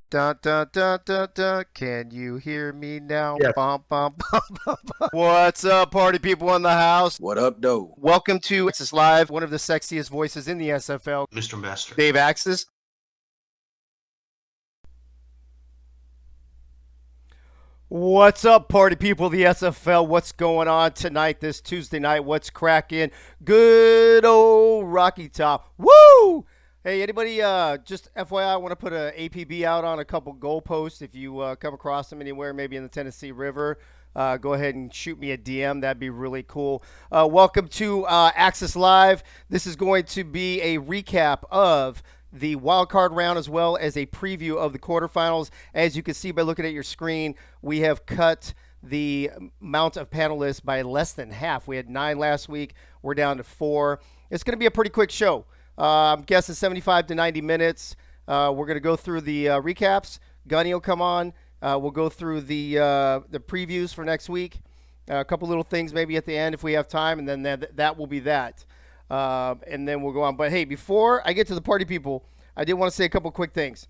Dun, dun, dun, dun, dun. Can you hear me now? Yes. Bum, bum, bum, bum, bum. What's up, party people in the house? What up, though? Welcome to Texas Live, one of the sexiest voices in the SFL, Mr. Master. Dave Axis. What's up, party people, the SFL? What's going on tonight, this Tuesday night? What's cracking? Good old Rocky Top. Woo! Hey, anybody, just FYI, I want to put a APB out on a couple goalposts. If you come across them anywhere, maybe in the Tennessee River, go ahead and shoot me a DM. That'd be really cool. Welcome to Axis Live. This is going to be a recap of the wild card round as well as a preview of the quarterfinals. As you can see by looking at your screen, we have cut the amount of panelists by less than half. We had 9 last week. We're down to 4. It's going to be a pretty quick show. I'm guessing 75 to 90 minutes. We're going to go through the recaps. Gunny will come on. We'll go through the previews for next week. A couple little things maybe at the end if we have time, and then that will be that. And then we'll go on. But hey, before I get to the party people, I did want to say a couple quick things.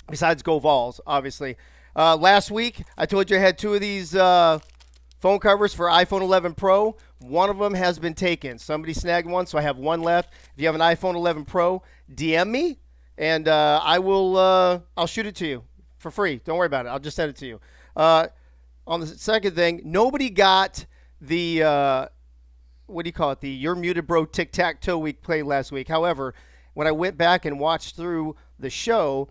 Besides Go Vols, obviously. Last week, I told you I had 2 of these phone covers for iPhone 11 Pro. One of them has been taken. Somebody snagged one, so I have one left. If you have an iPhone 11 Pro, DM me, and I'll shoot it to you for free. Don't worry about it. I'll just send it to you. On the second thing, nobody got the what do you call it? The You're Muted Bro Tic-Tac-Toe we played last week. However, when I went back and watched through the show,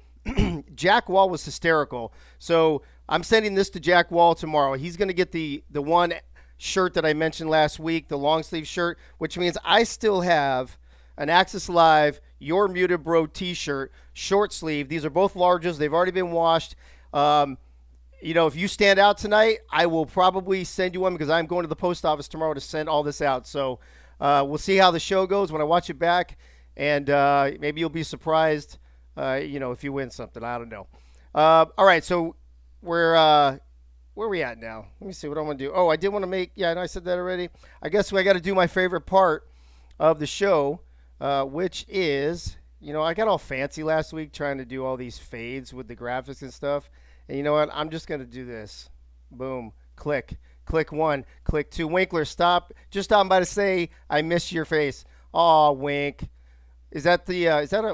Jack Wall was hysterical. So I'm sending this to Jack Wall tomorrow. He's going to get the one shirt that I mentioned last week, the long sleeve shirt, which means I still have an Axis Live You're Muted Bro t-shirt, short sleeve. These are both larges. They've already been washed. If you stand out tonight, I will probably send you one because I'm going to the post office tomorrow to send all this out. So we'll see how the show goes when I watch it back, and maybe you'll be surprised, if you win something. I don't know. All right, so where are we at now? Let me see what I want to do. Oh, I did want to make. Yeah, I know I said that already. I guess I got to do my favorite part of the show, which is, I got all fancy last week trying to do all these fades with the graphics and stuff. And you know what? I'm just going to do this. Boom. Click. Click 1. Click 2. Winkler, stop. Just stopping by to say I miss your face. Aw, Wink. Is that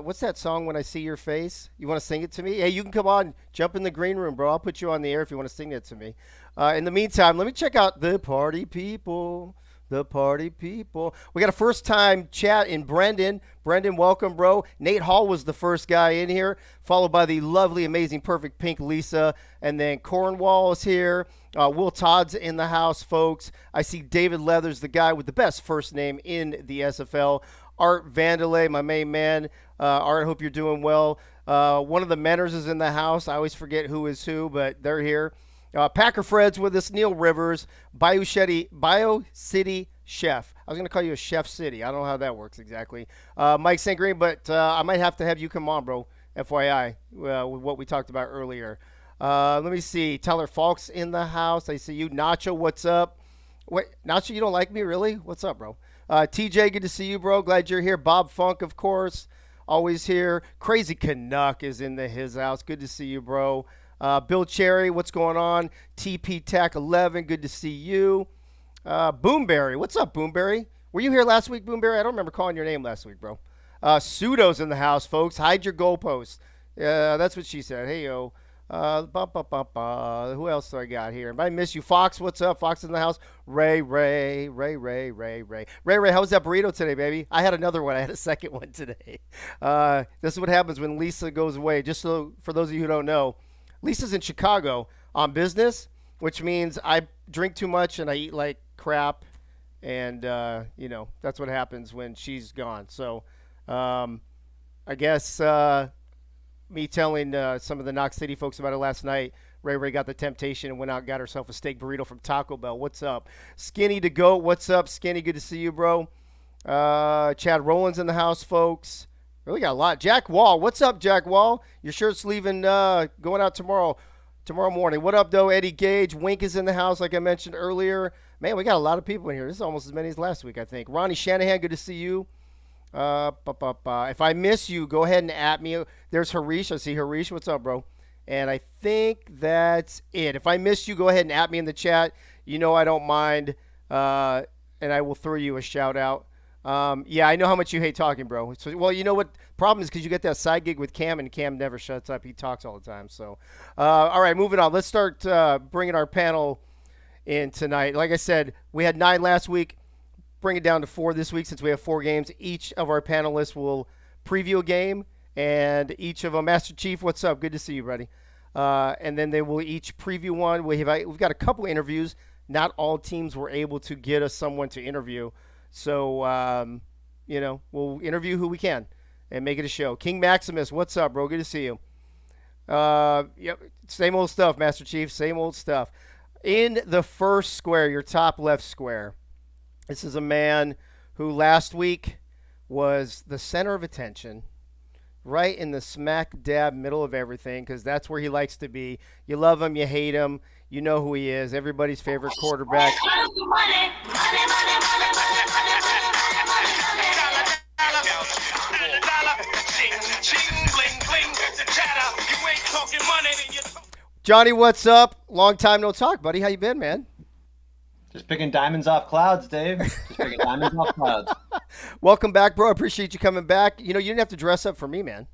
what's that song, When I See Your Face? You want to sing it to me? Hey, you can come on. Jump in the green room, bro. I'll put you on the air if you want to sing it to me. In the meantime, let me check out the party people. The party people. We got a first time chat in Brendan. Brendan, welcome, bro. Nate Hall was the first guy in here, followed by the lovely, amazing, perfect pink Lisa. And then Cornwall is here. Will Todd's in the house, folks. I see David Leathers, the guy with the best first name in the SFL. Art Vandelay, my main man. Art, hope you're doing well. One of the Menners is in the house. I always forget who is who, but they're here. Packer Fred's with us. Neil Rivers, Bayou City Chef. I was going to call you a Chef City. I don't know how that works exactly. Mike St. Green, but I might have to have you come on, bro. FYI, with what we talked about earlier. Let me see. Tyler Falk's in the house. I see you. Nacho, what's up? Wait, Nacho, you don't like me, really? What's up, bro? TJ, good to see you, bro. Glad you're here. Bob Funk, of course, always here. Crazy Canuck is in his house. Good to see you, bro. Bill Cherry, what's going on? TP Tac 11, good to see you. Boomberry, what's up, Boomberry? Were you here last week, Boomberry? I don't remember calling your name last week, bro. Pseudo's in the house, folks. Hide your goalposts. That's what she said. Hey, yo. Who else do I got here? I miss you. Fox, what's up? Fox in the house. Ray, how was that burrito today, baby? I had another one. I had a second one today. This is what happens when Lisa goes away. Just so for those of you who don't know, Lisa's in Chicago on business, which means I drink too much and I eat like crap. And, that's what happens when she's gone. So I guess me telling some of the Knox City folks about it last night, Ray got the temptation and went out and got herself a steak burrito from Taco Bell. What's up? Skinny to go. What's up, Skinny? Good to see you, bro. Chad Rowland's in the house, folks. Really got a lot. Jack Wall. What's up, Jack Wall? Your shirt's leaving, going out tomorrow morning. What up, though? Eddie Gage. Wink is in the house, like I mentioned earlier. Man, we got a lot of people in here. This is almost as many as last week, I think. Ronnie Shanahan, good to see you. If I miss you, go ahead and at me. There's Harish. I see Harish. What's up, bro? And I think that's it. If I missed you, go ahead and at me in the chat. You know I don't mind, and I will throw you a shout out. Yeah, I know how much you hate talking, bro. So, well, you know what? Problem is because you get that side gig with Cam, and Cam never shuts up. He talks all the time. So, all right, moving on. Let's start bringing our panel in tonight. Like I said, we had 9 last week. Bring it down to 4 this week since we have 4 games. Each of our panelists will preview a game, and each of them, Master Chief, what's up? Good to see you, buddy. And then they will each preview one. We've got a couple of interviews. Not all teams were able to get us someone to interview. So, we'll interview who we can and make it a show. King Maximus, what's up, bro? Good to see you. Yep, same old stuff, Master Chief, same old stuff. In the first square, your top left square, this is a man who last week was the center of attention, right in the smack dab middle of everything, because that's where he likes to be. You love him, you hate him, you know who he is, everybody's favorite quarterback. Johnny, what's up? Long time no talk, buddy. How you been, man? Just picking diamonds off clouds, Dave. Just picking diamonds off clouds. Welcome back, bro. I appreciate you coming back. You know, you didn't have to dress up for me, man.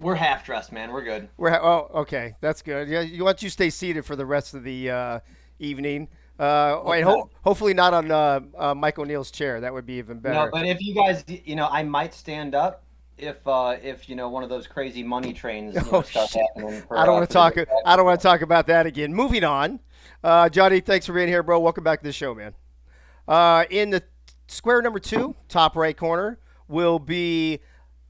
We're half dressed, man. We're good. Okay. That's good. Yeah, you want you stay seated for the rest of the evening. Hopefully not on Mike O'Neill's chair. That would be even better. No, but if you guys, I might stand up if one of those crazy money trains starts happening. I don't want to talk about that again. Moving on. Johnny, thanks for being here, bro. Welcome back to the show, man. In the square number 2, top right corner, will be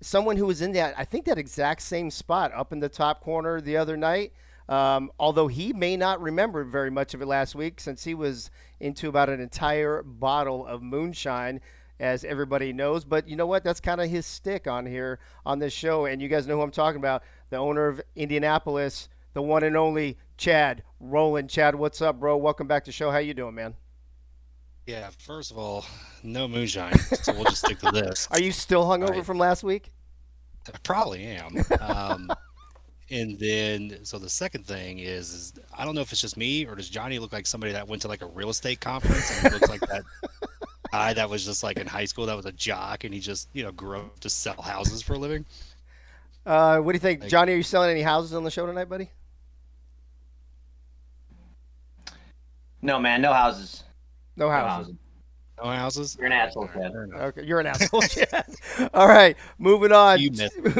someone who was in that exact same spot up in the top corner the other night. Although he may not remember very much of it last week since he was into about an entire bottle of moonshine, as everybody knows. But you know what? That's kind of his stick on here on this show. And you guys know who I'm talking about, the owner of Indianapolis, the one and only Chad Roland. Chad, what's up, bro? Welcome back to the show. How you doing, man? Yeah, first of all, no moonshine, so we'll just stick to this. Are you still hungover from last week? I probably am. And then, so the second thing is I don't know if it's just me or does Johnny look like somebody that went to like a real estate conference and he looks like that guy that was just like in high school that was a jock and he just, grew up to sell houses for a living. What do you think, Johnny? Are you selling any houses on the show tonight, buddy? No, man, no houses. No houses. No houses? You're an asshole, Chad. Okay, you're an asshole, Chad. All right, moving on.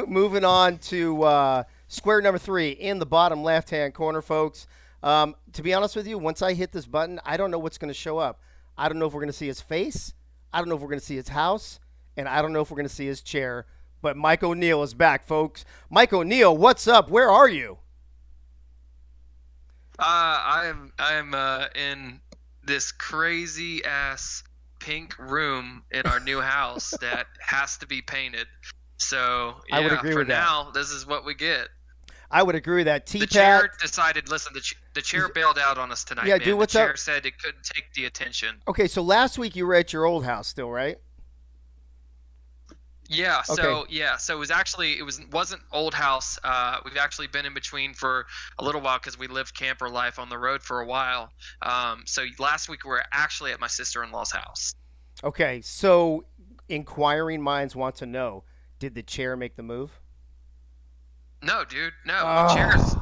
Moving on to square number 3 in the bottom left-hand corner, folks. To be honest with you, once I hit this button, I don't know what's going to show up. I don't know if we're going to see his face. I don't know if we're going to see his house. And I don't know if we're going to see his chair. But Mike O'Neill is back, folks. Mike O'Neill, what's up? Where are you? I'm in this crazy ass pink room in our new house that has to be painted. So yeah, I would agree with now, that. this is what we get. I would agree with that. The chair decided. Listen, the chair bailed out on us tonight. Yeah, man. dude, what's the chair up? said it couldn't take the attention. Okay, so last week you were at your old house still, right? Yeah. So Okay. So it wasn't old house. We've actually been in between for a little while because we lived camper life on the road for a while. So last week we were actually at my sister-in-law's house. Okay, so inquiring minds want to know, did the chair make the move? No, dude. No. Oh.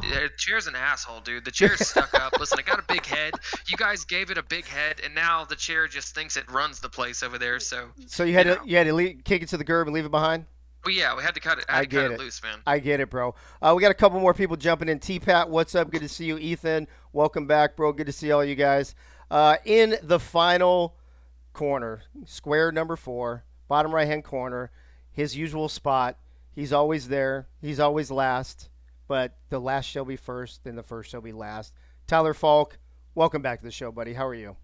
The chair's an asshole, dude. The chair's stuck up. Listen, I got a big head. You guys gave it a big head, and now the chair just thinks it runs the place over there. So you had to kick it to the curb and leave it behind? Well, yeah, we had to cut it. I get cut it. Loose, man. I get it, bro. We got a couple more people jumping in. T-Pat, what's up? Good to see you. Ethan, welcome back, bro. Good to see all you guys. In the final corner, square number 4, bottom right-hand corner, his usual spot. He's always there. He's always last. But the last shall be first, and the first shall be last. Tyler Falk, welcome back to the show, buddy. How are you?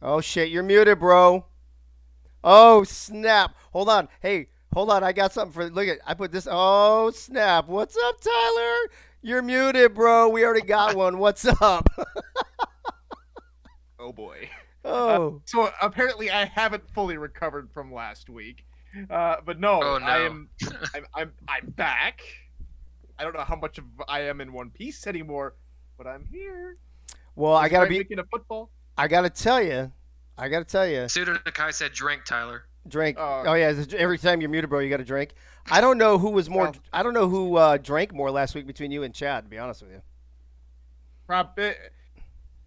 Oh, shit. You're muted, bro. Oh, snap. Hold on. Hey, hold on. I got something for – look at – I put this – oh, snap. What's up, Tyler? You're muted, bro. We already got one. What's up? Oh, boy. Oh. So apparently I haven't fully recovered from last week. But no, Oh no. I'm back. I don't know how much of I am in One Piece anymore, but I'm here. Well, It was a great weekend of football. I gotta tell you, I gotta tell you, Suda Nakai said drink, Tyler. drink. Uh, Oh yeah, every time you're muted, bro, you got to drink. I don't know who was more. well, I don't know who drank more last week between you and Chad. To be honest with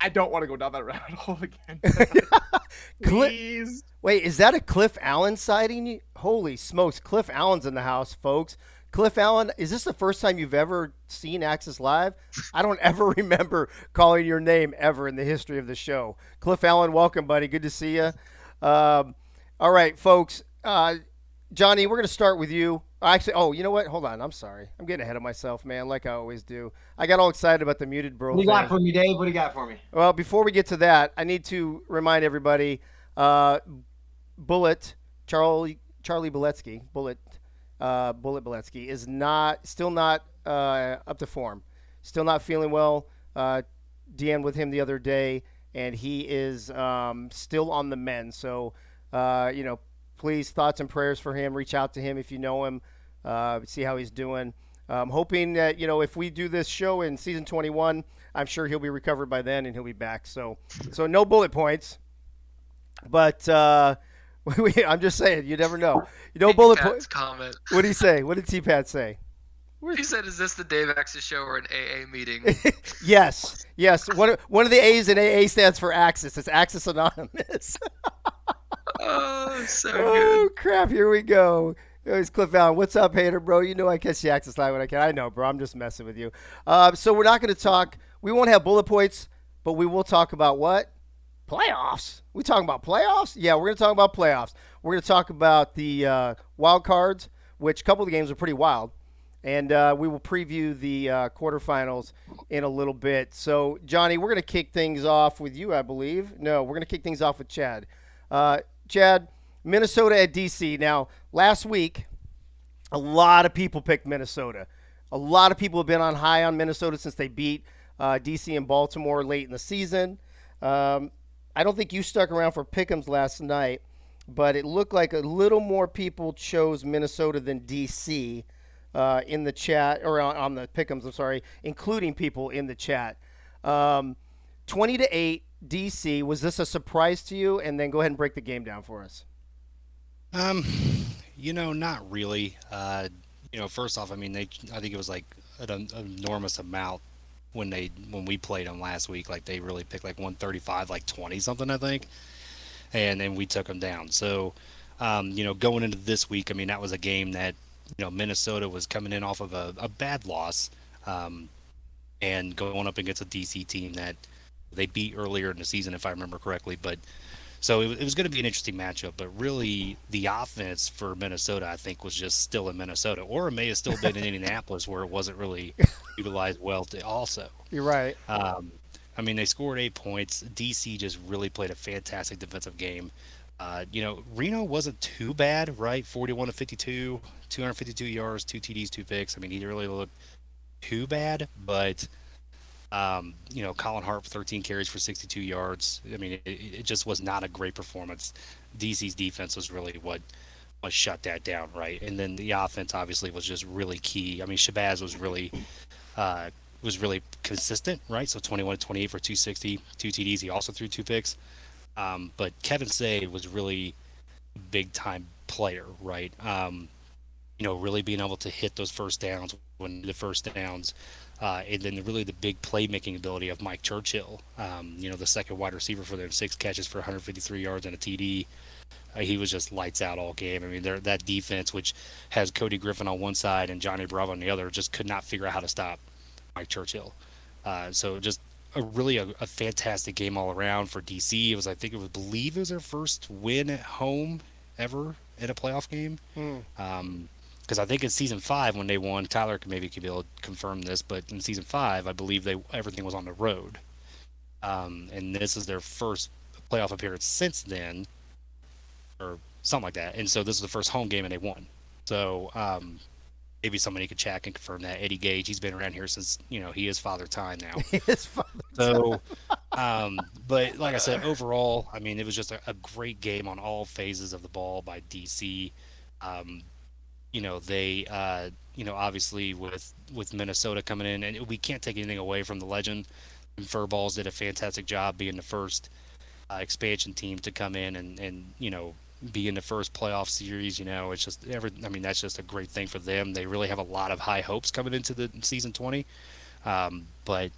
I don't want to go down that rabbit hole again. Cli- Please. Wait, is that a Cliff Allen sighting? Holy smokes, Cliff Allen's in the house, folks. Cliff Allen, is this the first time you've ever seen Axis Live? I don't ever remember calling your name ever in the history of the show. Cliff Allen, welcome, buddy. Good to see you. All right, folks. Johnny, we're going to start with you. Actually, oh, you know what? Hold on. I'm sorry. I'm getting ahead of myself, man, like I always do. I got all excited about the muted bro What do you thing. got for me, Dave? What do you got for me? Well, before we get to that, I need to remind everybody, Bullet Charlie Beletsky, Bullet Beletsky is still not up to form, still not feeling well. DM'd with him the other day, and he is still on the mend. So, please thoughts and prayers for him. Reach out to him if you know him, see how he's doing. Hoping that if we do this show in season 21, I'm sure he'll be recovered by then and he'll be back. So no bullet points, but I'm just saying, you never know. Bullet points. Comment. What did he say? What did T-Pat say? He said, "Is this the Dave Axis show or an AA meeting?" Yes. One of the A's in AA stands for Axis. It's Axis Anonymous. Oh, so Oh good. crap! Here we go. It's Cliff Allen. What's up, hater, bro? You know I catch the Axis Live when I can. I know, bro. I'm just messing with you. So we're not going to talk. We won't have bullet points, but we will talk about what? Playoffs. We talking about playoffs? Yeah, we're going to talk about playoffs. We're going to talk about the wild cards, which a couple of the games are pretty wild, and we will preview the quarterfinals in a little bit. So, Johnny, we're going to kick things off with you, I believe. No, we're going to kick things off with Chad. Chad, Minnesota at DC. Now, last week, a lot of people picked Minnesota. A lot of people have been on high on Minnesota since they beat DC and Baltimore late in the season. I don't think you stuck around for pick'ems last night, but it looked like a little more people chose Minnesota than DC in the chat, or on the pick'ems, I'm sorry, including people in the chat. 20-8 DC. Was this a surprise to you? And then go ahead and break the game down for us. Not really. First off, I mean, I think it was like an enormous amount when we played them last week. Like they really picked like 135, like 20 something, I think, and then we took them down. So, going into this week, I mean, that was a game that Minnesota was coming in off of a bad loss, and going up against a DC team that they beat earlier in the season, if I remember correctly. But so it was going to be an interesting matchup. But really, the offense for Minnesota, I think, was just still in Minnesota, or it may have still been in Indianapolis, where it wasn't really utilized well. Also, You're right. I mean, they scored 8 points. DC just really played a fantastic defensive game. Reno wasn't too bad, right? 41 to 52, 252 yards, 2 TDs, 2 picks. I mean, he didn't really look too bad, but Colin Hart for 13 carries for 62 yards. I mean, it just was not a great performance. DC's defense was really what shut that down, right? And then the offense obviously was just really key. I mean, Shabazz was really consistent, right? So 21 to 28 for 260, 2 TDs. He also threw 2 picks. But Kevin Say was really a big time player, right? Really being able to hit those first downs when the first downs. And then really the big playmaking ability of Mike Churchill, the second wide receiver for them, 6 catches for 153 yards and a TD. He was just lights out all game. I mean, that defense, which has Cody Griffin on one side and Johnny Bravo on the other, just could not figure out how to stop Mike Churchill. So just a fantastic game all around for DC. I believe it was their first win at home ever in a playoff game. Because I think in season 5 when they won, Tyler could be able to confirm this, but in season 5, I believe everything was on the road, and this is their first playoff appearance since then, or something like that. And so this is the first home game, and they won. So maybe somebody could check and confirm that. Eddie Gage, he's been around here since he is Father Time now. He is Father So, but like I said, overall, I mean, it was just a great game on all phases of the ball by DC. Um, they obviously with Minnesota coming in, and we can't take anything away from the legend. And Furballs did a fantastic job being the first expansion team to come in and be in the first playoff series. It's just I mean, that's just a great thing for them. They really have a lot of high hopes coming into the season 20. But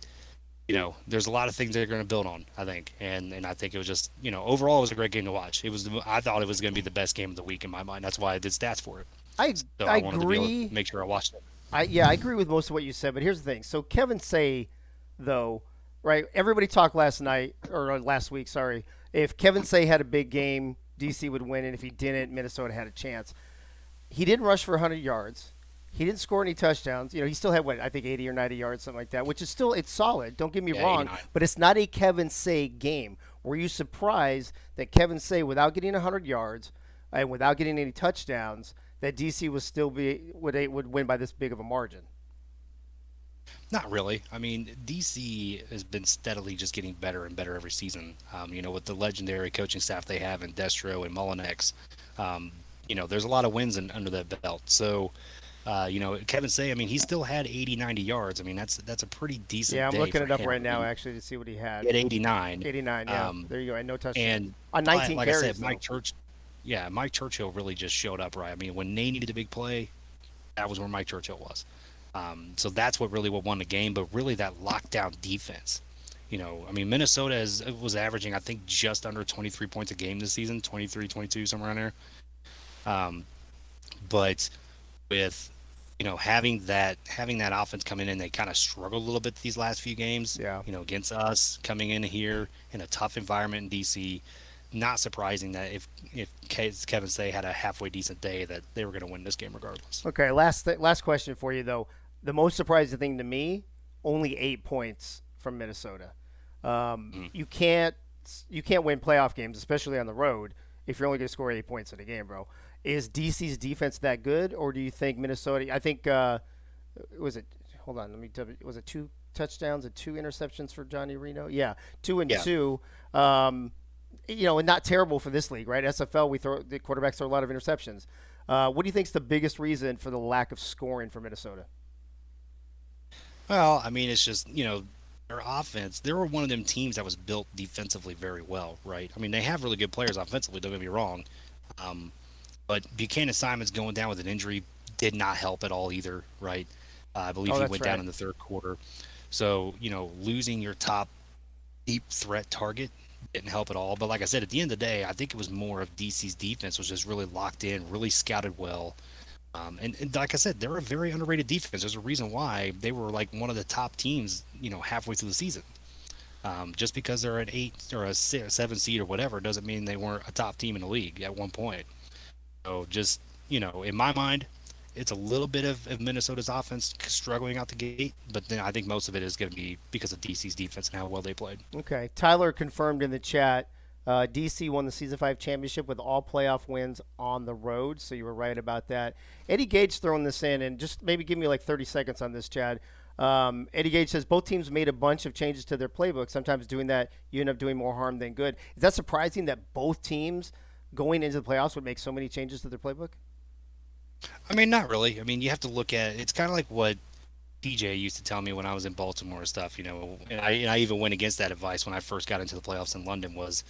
there's a lot of things they're going to build on, I think, and I think it was just overall it was a great game to watch. I thought it was going to be the best game of the week in my mind. That's why I did stats for it. I So I I wanted to be able to agree. make sure I watched it. I agree with most of what you said, but here's the thing. So Kevin Say, though, right? Everybody talked last night or last week. Sorry, if Kevin Say had a big game, DC would win, and if he didn't, Minnesota had a chance. He didn't rush for 100 yards. He didn't score any touchdowns. He still had what I think 80 or 90 yards, something like that, which is still it's solid. Don't get me Yeah, wrong, 89. but it's not a Kevin Say game. Were you surprised that Kevin Say, without getting 100 yards and without getting any touchdowns, that DC was still would win by this big of a margin? Not really. I mean, DC has been steadily just getting better and better every season. With the legendary coaching staff they have in Destro and Mullinex, there's a lot of wins under that belt. So, Kevin Say, I mean, he still had 80, 90 yards. I mean, that's a pretty decent Yeah, I'm day looking for it up him. right I now mean, actually to see what he had. he had 89. 89. Yeah, Um, there you go. And no touchdown and on 19 like I carries said, though. Mike Churchill really just showed up right. I mean, when they needed a big play, that was where Mike Churchill was. So that's what won the game. But really, that lockdown defense. I mean, Minnesota was averaging, I think, just under 23 points a game this season, 23, 22, somewhere around there. Um, but with having that offense come in, and they kind of struggled a little bit these last few games. Yeah. Against us coming in here in a tough environment in DC. Not surprising that if Kevin Say had a halfway decent day, that they were going to win this game regardless. Okay, last question for you though. The most surprising thing to me, only 8 points from Minnesota. Mm. You can't win playoff games, especially on the road, if you're only going to score 8 points in a game, bro. Is DC's defense that good, or do you think Minnesota? I think was it? Hold on, let me. Was it 2 touchdowns and 2 interceptions for Johnny Reno? Yeah, two and Yeah. two. Um, and not terrible for this league, right? SFL, the quarterbacks throw a lot of interceptions. What do you think is the biggest reason for the lack of scoring for Minnesota? Well, I mean, it's just their offense. They were one of them teams that was built defensively very well, right? I mean, they have really good players offensively. Don't get me wrong, um, but Buchanan Simons going down with an injury did not help at all either, right? I believe Oh, he that's went right. down in the third quarter. So losing your top deep threat target didn't help at all. But like I said, at the end of the day, I think it was more of DC's defense was just really locked in, really scouted well. And like I said, they're a very underrated defense. There's a reason why they were like one of the top teams, halfway through the season. Just because they're an 8 or a 7 seed or whatever doesn't mean they weren't a top team in the league at one point. So just, in my mind, it's a little bit of Minnesota's offense struggling out the gate, but then I think most of it is going to be because of DC's defense and how well they played. Okay. Tyler confirmed in the chat. DC won the Season 5 championship with all playoff wins on the road, so you were right about that. Eddie Gage throwing this in, and just maybe give me like 30 seconds on this, Chad. Eddie Gage says both teams made a bunch of changes to their playbook. Sometimes doing that, you end up doing more harm than good. Is that surprising that both teams going into the playoffs would make so many changes to their playbook? I mean, not really. I mean, you have to look at it's kind of like what TJ used to tell me when I was in Baltimore and stuff, and I even went against that advice when I first got into the playoffs in London was,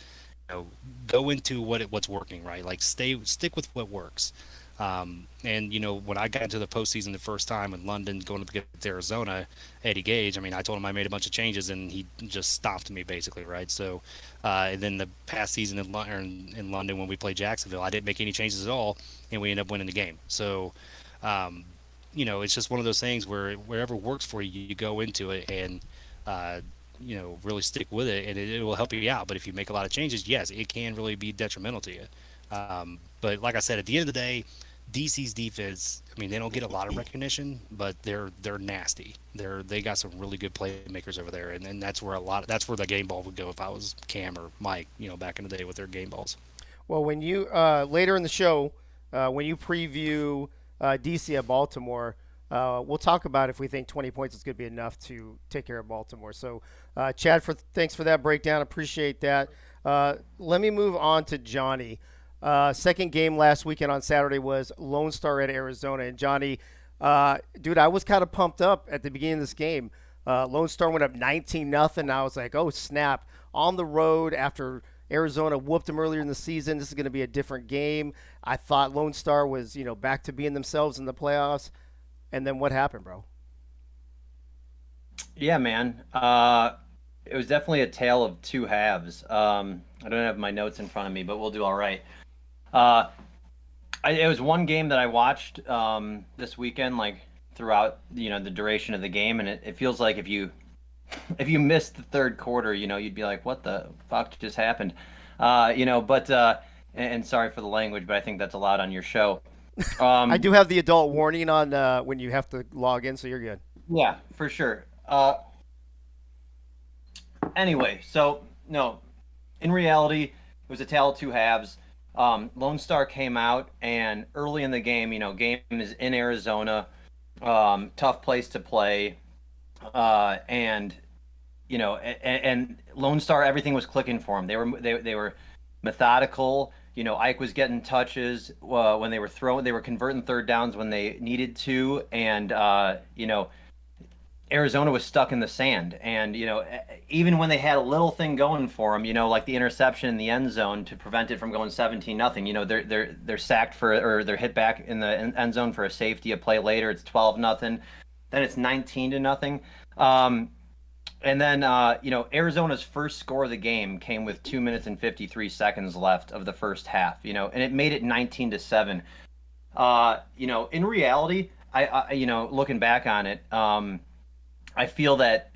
go into what's working, right? Like stick with what works. And when I got into the postseason the first time in London, going up against Arizona, Eddie Gage, I mean, I told him I made a bunch of changes, and he just stopped me basically, right? So, and then the past season in London when we played Jacksonville, I didn't make any changes at all, and we ended up winning the game. So, it's just one of those things where wherever works for you, you go into it and, really stick with it, and it will help you out. But if you make a lot of changes, yes, it can really be detrimental to you. But like I said, at the end of the day, DC's defense, I mean, they don't get a lot of recognition, but they're nasty. They got some really good playmakers over there, and that's where that's where the game ball would go if I was Cam or Mike, back in the day with their game balls. Well, when you later in the show, when you preview DC at Baltimore, we'll talk about if we think 20 points is going to be enough to take care of Baltimore. So, Chad, thanks for that breakdown. Appreciate that. Let me move on to Johnny. Second game last weekend on Saturday was Lone Star at Arizona. And Johnny, dude, I was kind of pumped up at the beginning of this game. Lone Star went up 19-0. I was like, oh, snap. On the road after Arizona whooped them earlier in the season. This is going to be a different game. I thought Lone Star was, back to being themselves in the playoffs. And then what happened, bro? Yeah, man. It was definitely a tale of two halves. I don't have my notes in front of me, but we'll do all right. Uh, it was one game that I watched this weekend, like throughout the duration of the game, and it feels like if you missed the third quarter, you'd be like, what the fuck just happened? But and sorry for the language, but I think that's allowed on your show. I do have the adult warning on when you have to log in, so you're good. Yeah, for sure. Anyway, so no, in reality, it was a tale of two halves. Lone Star came out, and early in the game, game is in Arizona, tough place to play, and and Lone Star, everything was clicking for them. They were methodical. Ike was getting touches when they were throwing. They were converting third downs when they needed to, and Arizona was stuck in the sand. And even when they had a little thing going for them, like the interception in the end zone to prevent it from going 17-0. They're sacked or they're hit back in the end zone for a safety. A play later, it's 12-0. Then it's 19-0. And then, Arizona's first score of the game came with 2 minutes and 53 seconds left of the first half, and it made it 19-7. In reality, I looking back on it, I feel that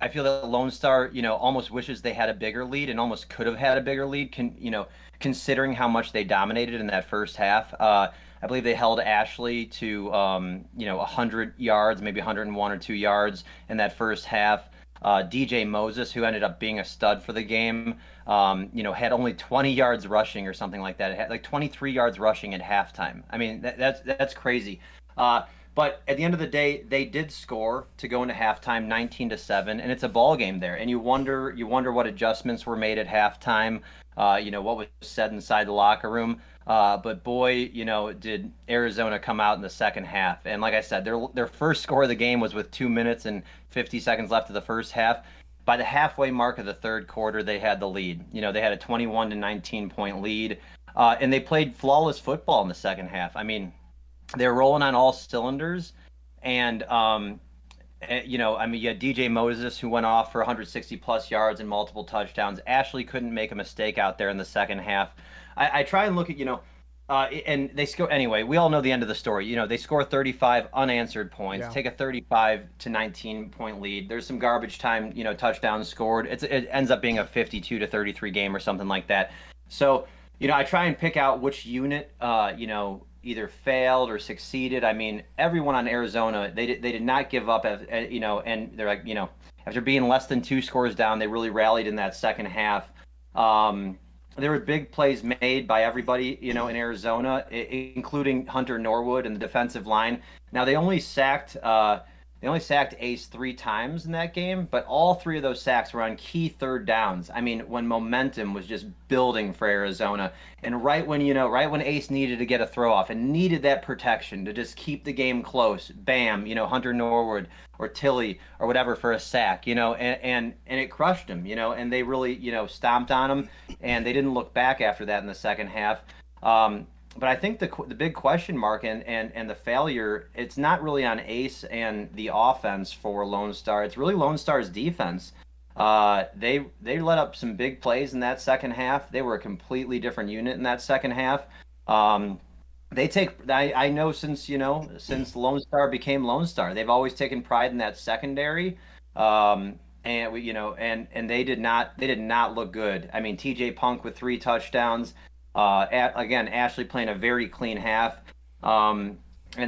Lone Star, almost wishes they had a bigger lead and almost could have had a bigger lead, considering how much they dominated in that first half. I believe they held Ashley to, 100 yards, maybe 101 or 2 yards in that first half. DJ Moses, who ended up being a stud for the game, had only 20 yards rushing or something like that. It had like 23 yards rushing at halftime. I mean, that's crazy. But at the end of the day, they did score to go into halftime, 19-7, and it's a ball game there. And you wonder what adjustments were made at halftime. What was said inside the locker room. But boy, did Arizona come out in the second half. And like I said, their first score of the game was with 2 minutes and 50 seconds left of the first half. By the halfway mark of the third quarter, they had the lead. They had a 21-19 point lead, and they played flawless football in the second half. I mean, they were rolling on all cylinders, and you had DJ Moses, who went off for 160 plus yards and multiple touchdowns. Ashley couldn't make a mistake out there in the second half. I try and look at, and they score anyway. We all know the end of the story. They score 35 unanswered points, take a 35-19 point lead. There's some garbage time, touchdowns scored. It ends up being a 52-33 game or something like that. So, I try and pick out which unit, either failed or succeeded. I mean, everyone on Arizona, they did not give up, and they're like, after being less than 2 scores down, they really rallied in that second half. There were big plays made by everybody, in Arizona, including Hunter Norwood and the defensive line. Now they only sacked Ace 3 times in that game, but all 3 of those sacks were on key third downs. I mean, when momentum was just building for Arizona, and right when Ace needed to get a throw off and needed that protection to just keep the game close, bam, Hunter Norwood or Tilly or whatever for a sack, and it crushed him, and they really, stomped on him, and they didn't look back after that in the second half. But I think the big question mark and the failure, it's not really on Ace and the offense for Lone Star. It's really Lone Star's defense. They let up some big plays in that second half. They were a completely different unit in that second half. I know since Lone Star became Lone Star, they've always taken pride in that secondary. And they did not look good. I mean, TJ Punk with 3 touchdowns. Again, Ashley playing a very clean half. And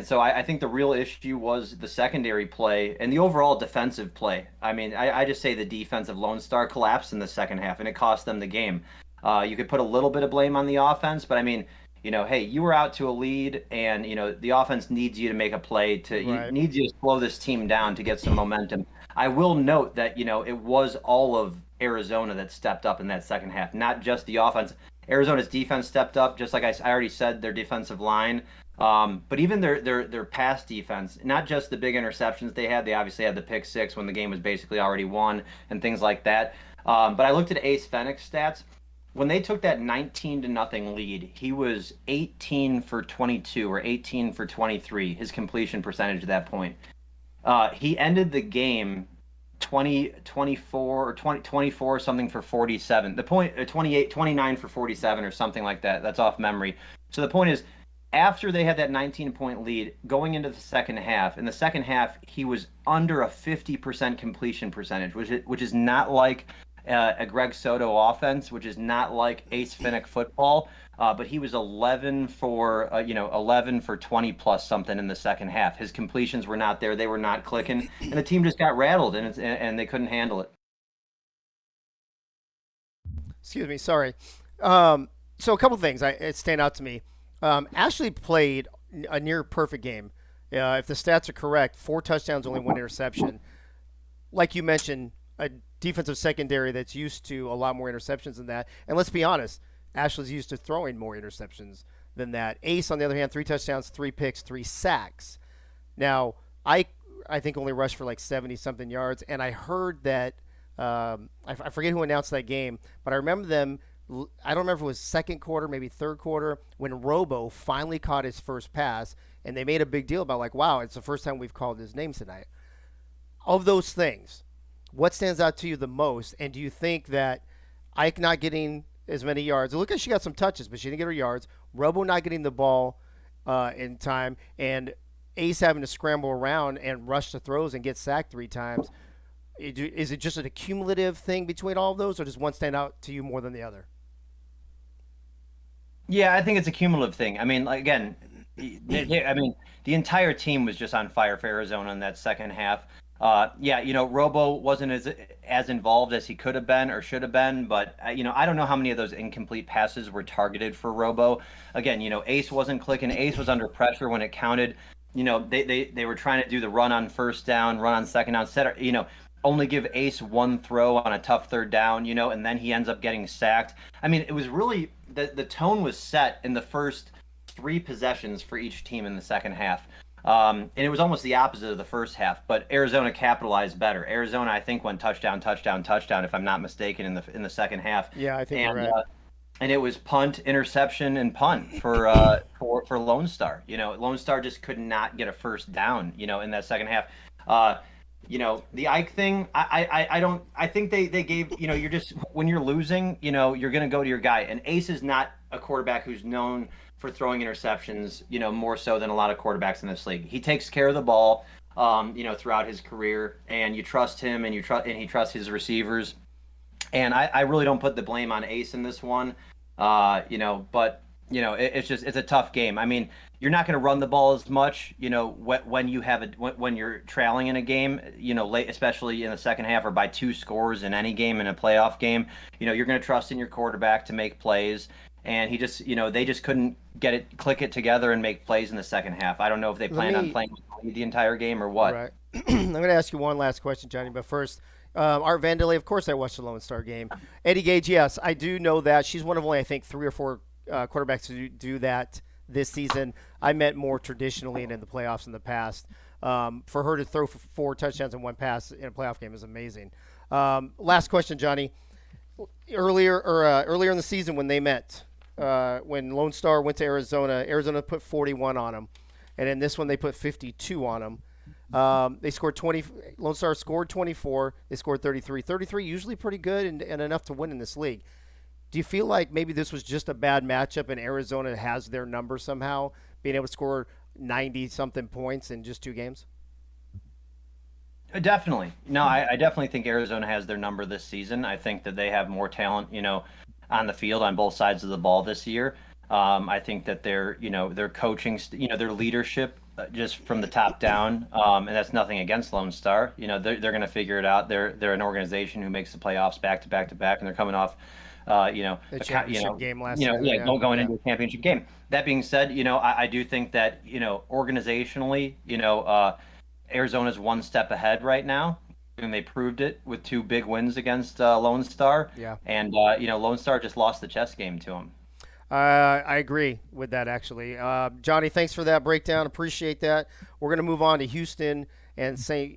so I think the real issue was the secondary play and the overall defensive play. I mean, I just say the defense of Lone Star collapsed in the second half, and it cost them the game. You could put a little bit of blame on the offense, but I mean, hey, you were out to a lead, and, the offense needs you to make a play, needs you to slow this team down to get some momentum. I will note that, it was all of Arizona that stepped up in that second half, not just the offense. Arizona's defense stepped up, just like I already said, their defensive line. But even their pass defense, not just the big interceptions they had. They obviously had the pick six when the game was basically already won and things like that. But I looked at Ace Fennick's stats. When they took that 19 to nothing lead, he was 18 for 22 or 18 for 23, his completion percentage at that point. He ended the game 20, 24 or 20, 24 something for 47. The point 28, 29 for 47 or something like that. That's off memory. So the point is, after they had that 19-point lead going into the second half, in the second half he was under a 50% completion percentage, which is not like a Greg Soto offense, which is not like Ace Finnick football. But he was 11 for 11 for 20 plus something in the second half. His completions were not there; they were not clicking, and the team just got rattled, and they couldn't handle it. Excuse me, sorry. So a couple things it stand out to me. Ashley played a near perfect game. If the stats are correct, 4 touchdowns, only 1 interception. Like you mentioned, a defensive secondary that's used to a lot more interceptions than that. And let's be honest, Ashley's used to throwing more interceptions than that. Ace, on the other hand, 3 touchdowns, 3 picks, 3 sacks. Now, I think only rushed for like 70 something yards, and I heard that I forget who announced that game, but I remember them. I don't remember if it was second quarter, maybe third quarter, when Robo finally caught his first pass, and they made a big deal about like, wow, it's the first time we've called his name tonight. Of those things, what stands out to you the most? And do you think that Ike not getting as many yards? Look, at she got some touches, but she didn't get her yards. Robo not getting the ball in time, and Ace having to scramble around and rush the throws and get sacked 3 times. Is it just an accumulative thing between all of those, or does one stand out to you more than the other? Yeah, I think it's a cumulative thing. I mean, like, again, I mean, the entire team was just on fire for Arizona in that second half. Yeah, Robo wasn't as involved as he could have been or should have been, but I don't know how many of those incomplete passes were targeted for Robo. Again, Ace wasn't clicking. Ace was under pressure when it counted. They were trying to do the run on first down, run on second down, only give Ace 1 throw on a tough third down, and then he ends up getting sacked. I mean, it was really the tone was set in the first 3 possessions for each team in the second half. And it was almost the opposite of the first half, but Arizona capitalized better. Arizona, I think, went touchdown, touchdown, touchdown, if I'm not mistaken, in the second half. Yeah, I think you're right. And it was punt, interception, and punt for Lone Star. Lone Star just could not get a first down. In that second half. The Ike thing, I think they gave, you're just, when you're losing, you're going to go to your guy. And Ace is not a quarterback who's known for throwing interceptions, more so than a lot of quarterbacks in this league. He takes care of the ball, throughout his career, and you trust him, and he trusts his receivers. And I really don't put the blame on Ace in this one, but it's a tough game. I mean, you're not going to run the ball as much, when you're trailing in a game, late, especially in the second half or by 2 scores in any game, in a playoff game. You're going to trust in your quarterback to make plays, and he just, they just couldn't click it together and make plays in the second half. I don't know if they planned on playing the entire game or what. Right. I'm going to ask you one last question, Johnny, but first, Art Vandelay, of course I watched the Lone Star game. Eddie Gage, yes, I do know that. She's one of only, I think, 3 or 4 quarterbacks to do that this season. I meant more traditionally and in the playoffs in the past. For her to throw for 4 touchdowns and 1 pass in a playoff game is amazing. Last question, Johnny. Earlier in the season when they met, when Lone Star went to Arizona, Arizona put 41 on them, and in this one they put 52 on them. They scored 20. Lone Star scored 24. They scored 33. 33 usually pretty good and enough to win in this league. Do you feel like maybe this was just a bad matchup and Arizona has their number somehow, being able to score 90-something points in just 2 games? Definitely. No, I definitely think Arizona has their number this season. I think that they have more talent, on the field on both sides of the ball this year. I think that their coaching, their leadership, just from the top down, and that's nothing against Lone Star. They're going to figure it out. They're an organization who makes the playoffs back to back to back, and they're coming off, The championship game last year. going into a championship game. That being said, I do think that, organizationally, Arizona's 1 step ahead right now, and they proved it with 2 big wins against Lone Star. Yeah. And Lone Star just lost the chess game to them. I agree with that, actually. Johnny, thanks for that breakdown. Appreciate that. We're going to move on to Houston and Sioux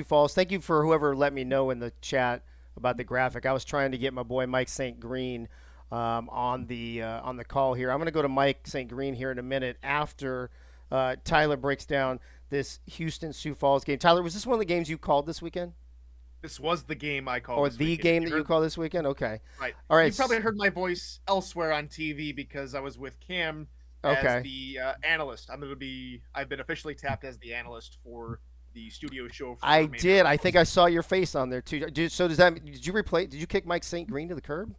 Falls. Thank you for whoever let me know in the chat about the graphic. I was trying to get my boy Mike St. Green on the call here. I'm going to go to Mike St. Green here in a minute after Tyler breaks down this Houston Sioux Falls game. Tyler, was this one of the games you called this weekend, This was the game I called or this the weekend. game that you heard- called this weekend? Okay. Right. All right. You probably heard my voice elsewhere on TV because I was with Cam as Okay. the analyst. I've been officially tapped as the analyst for the studio show. For I the remainder did. of I the think I saw your face on there too. So does that? Did you replay? Did you kick Mike St. Green to the curb?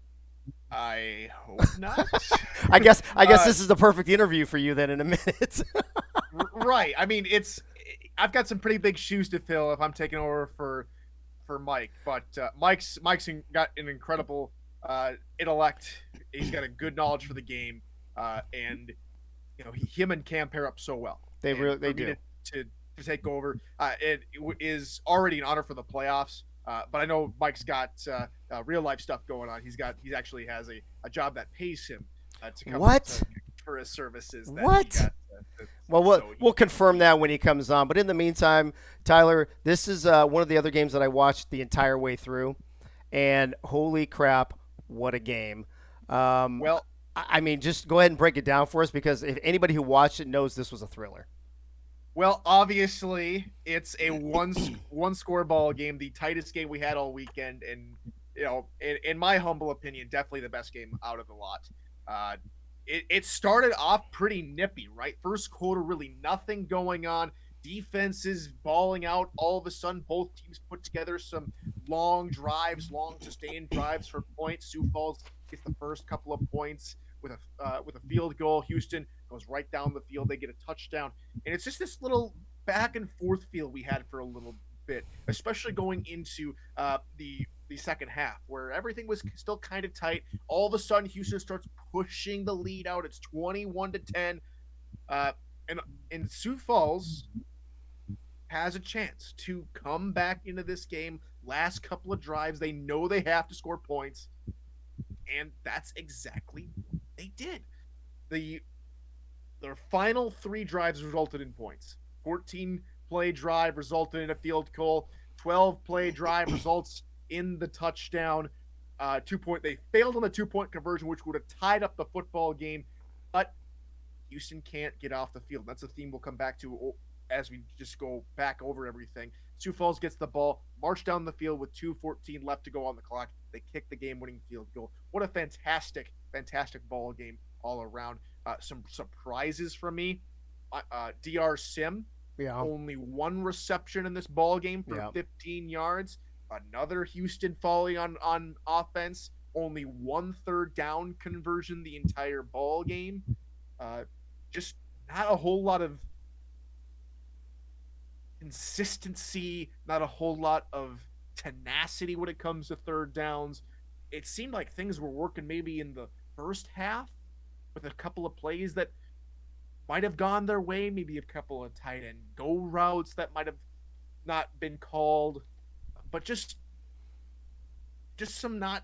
I hope not. I guess this is the perfect interview for you then in a minute. Right. I mean, I've got some pretty big shoes to fill if I'm taking over for Mike. But Mike's got an incredible intellect. He's got a good knowledge for the game, and him and Cam pair up so well. They And really for they me do. to take over. It is already an honor for the playoffs. But I know Mike's got real life stuff going on. He actually has a job that pays him to come What? for his services. That What? He got, Well, so we'll confirm that when he comes on. But in the meantime, Tyler, this is one of the other games that I watched the entire way through, and holy crap, what a game! Well, I mean, just go ahead and break it down for us, because if anybody who watched it knows this was a thriller. Well, obviously, it's a one score ball game, the tightest game we had all weekend, and in my humble opinion, definitely the best game out of the lot. It started off pretty nippy, right? First quarter, really nothing going on. Defenses balling out. All of a sudden, both teams put together some long drives, long sustained drives for points. Sioux Falls gets the first couple of points with a field goal. Houston goes right down the field. They get a touchdown, and it's just this little back and forth feel we had for a little bit, especially going into the second half, where everything was still kind of tight. All of a sudden, Houston starts pushing the lead out. It's 21-10, and Sioux Falls has a chance to come back into this game. Last couple of drives, they know they have to score points, and that's exactly what they did. Their final 3 drives resulted in points. 14-play drive resulted in a field goal. 12-play drive results in the touchdown. They failed on the 2-point conversion, which would have tied up the football game, but Houston can't get off the field. That's a theme we'll come back to as we just go back over everything. Sioux Falls gets the ball, march down the field with 2:14 left to go on the clock. They kick the game-winning field goal. What a fantastic, fantastic ball game all around. Some surprises for me. DR Sim, Yeah. only 1 reception in this ball game for 15 yards. Another Houston falling on offense. Only 1 third down conversion the entire ball game. Just not a whole lot of consistency, not a whole lot of tenacity when it comes to third downs. It seemed like things were working maybe in the first half with a couple of plays that might have gone their way, maybe a couple of tight end go routes that might have not been called, but just some not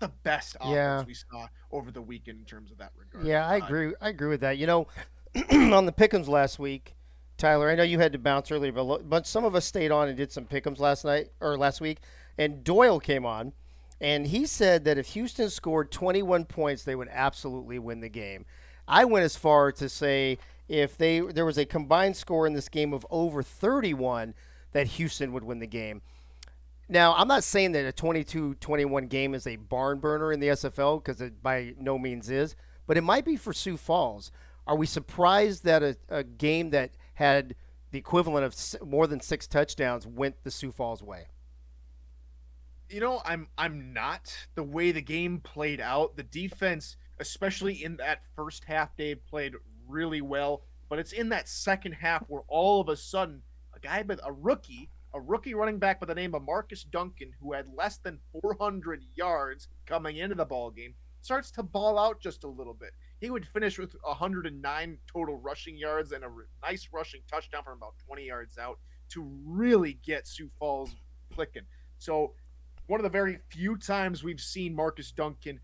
the best offense we saw over the weekend in terms of that regard. Yeah, I agree. I agree with that. On the pick'ems last week, Tyler, I know you had to bounce earlier, but some of us stayed on and did some pick'ems last week, and Doyle came on, and he said that if Houston scored 21 points, they would absolutely win the game. I went as far to say if there was a combined score in this game of over 31, that Houston would win the game. Now, I'm not saying that a 22-21 game is a barn burner in the SFL, because it by no means is, but it might be for Sioux Falls. Are we surprised that a game that had the equivalent of more than 6 touchdowns went the Sioux Falls way? I'm not. The way the game played out, the defense, especially in that first half, Dave, played really well. But it's in that second half where all of a sudden a rookie running back by the name of Marcus Duncan, who had less than 400 yards coming into the ball game, starts to ball out just a little bit. He would finish with 109 total rushing yards and a nice rushing touchdown from about 20 yards out to really get Sioux Falls clicking. So one of the very few times we've seen Marcus Duncan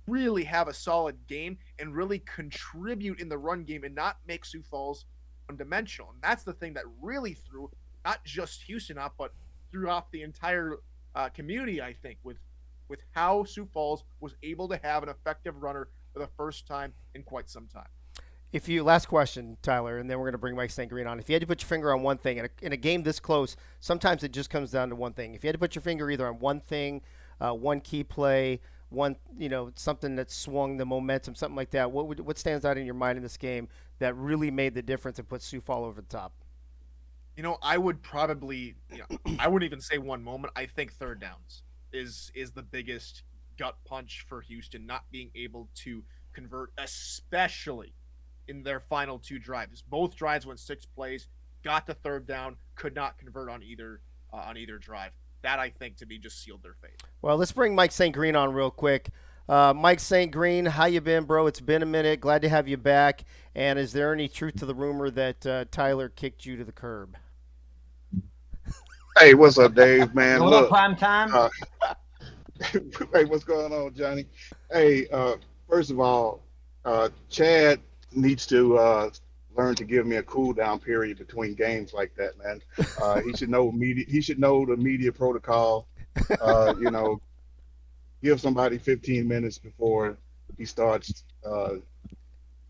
really have a solid game and really contribute in the run game and not make Sioux Falls one-dimensional. And that's the thing that really threw not just Houston off, but threw off the entire community. I think with how Sioux Falls was able to have an effective runner for the first time in quite some time. If you last question, Tyler, and then we're going to bring Mike St. Green on. If you had to put your finger on one thing in a game this close, sometimes it just comes down to one thing. If you had to put your finger either on one thing, one key play, one something that swung the momentum, something like that, what stands out in your mind in this game that really made the difference and put Sioux Fall over the top? I would probably, I wouldn't even say one moment. I think third downs is the biggest gut punch for Houston, not being able to convert, especially in their final two drives. Both drives went 6 plays, got the third down, could not convert on either drive. That I think to me just sealed their fate. Well, let's bring Mike St. Green on real quick. Mike St. Green, how you been, bro? It's been a minute. Glad to have you back. And is there any truth to the rumor that Tyler kicked you to the curb? Hey, what's up, Dave? Man, A little look. prime time. Hey, what's going on, Johnny? Hey, first of all, Chad needs to learn to give me a cool down period between games like that, man. He should know media. He should know the media protocol. You know, give somebody 15 minutes before he starts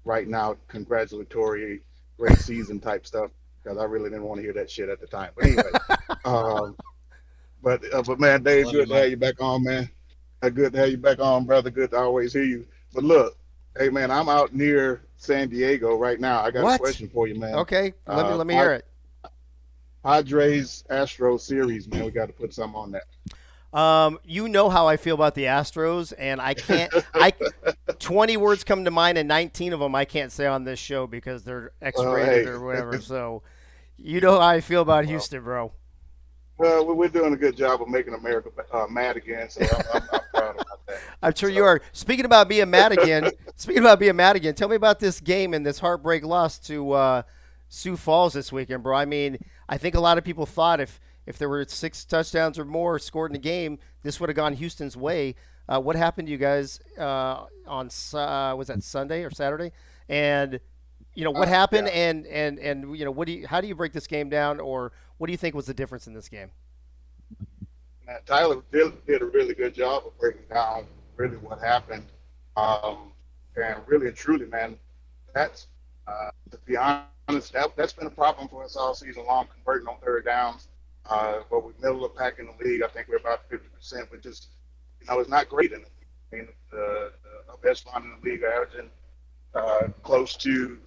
writing out congratulatory, great season type stuff. Because I really didn't want to hear that shit at the time. But anyway, um, but man, Dave, Love you, good to have Mike. you back on, man. Good to have you back on, brother. Good to always hear you. But look, hey man, I'm out near San Diego right now. I got a What? question for you, man. Okay, let me Pa- hear it. Padres Astro series, man. We got to put something on that. You know how I feel about the Astros, and I can't. I 20 words come to mind, and 19 of them I can't say on this show because they're X-rated Hey, or whatever. So, you know how I feel about well, Houston, bro. we're doing a good job of making America mad again, so I'm proud about that. I'm sure you So, are. Speaking about being mad again, tell me about this game and this heartbreak loss to Sioux Falls this weekend, bro. I mean, I think a lot of people thought if there were 6 touchdowns or more scored in a game, this would have gone Houston's way. What happened to you guys was that Sunday or Saturday? And what happened, yeah, and how do you break this game down, or what do you think was the difference in this game? man, Tyler did a really good job of breaking down really what happened. Um, and really and truly, man, that's to be honest, that's been a problem for us all season long, converting on third downs. But we're middle of the pack in the league. I think we're about 50%, which is, it's not great in the league. I mean, the upper echelon in the league are averaging close to,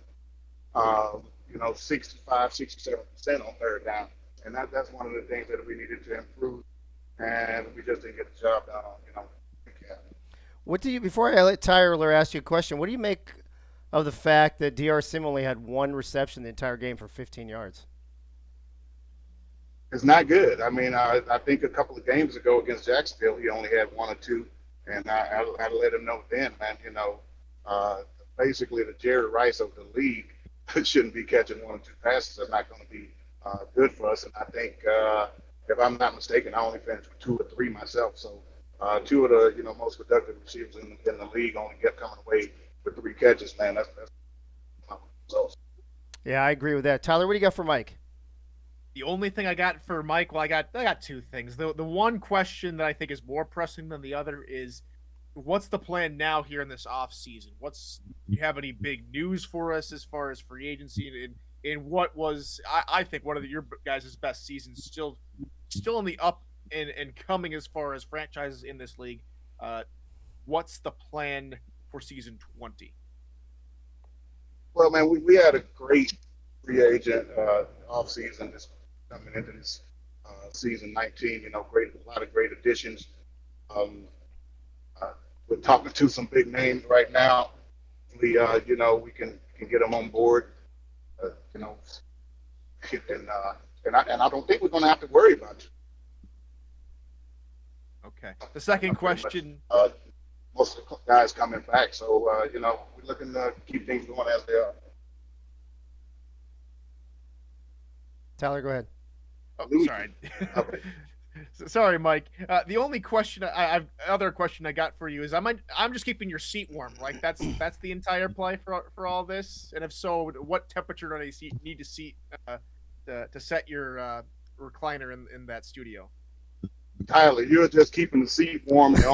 65, 67% on third down. And that's one of the things that we needed to improve. And we just didn't get the job done on, yeah. What do you before I let Tyler ask you a question? What do you make of the fact that Dr. Sim only had one reception the entire game for 15 yards? It's not good. I mean, I think a couple of games ago against Jacksonville, he only had one or two, and I let him know then, man. Uh, basically the Jerry Rice of the league shouldn't be catching one or two passes. That's not going to be good for us. And I think, if I'm not mistaken, I only finished with 2 or 3 myself. So two of the most productive receivers in the league only kept coming away with 3 catches. Man, that's so. Yeah, I agree with that. Tyler, what do you got for Mike? The only thing I got for Mike, well, I got 2 things. The one question that I think is more pressing than the other is, what's the plan now here in this off season? Do you have any big news for us as far as free agency and in what was I think one of your guys' best seasons, still in the up and coming as far as franchises in this league. What's the plan for season 20? Well, man, we had a great free agent off season this coming into this season 19. A lot of great additions. Um, we're talking to some big names right now. We can get them on board. Uh, you know, and I don't think we're going to have to worry about it. Okay. The second Pretty much, question. most of the guys coming back, so we're looking to keep things going as they are. Tyler, go ahead. Oh, Louis. sorry. Okay. Sorry, Mike. The only question other question I got for you is, I'm just keeping your seat warm, right? That's the entire play for all this. And if so, what temperature do I need to seat to set your recliner in that studio? Tyler, you're just keeping the seat warm. The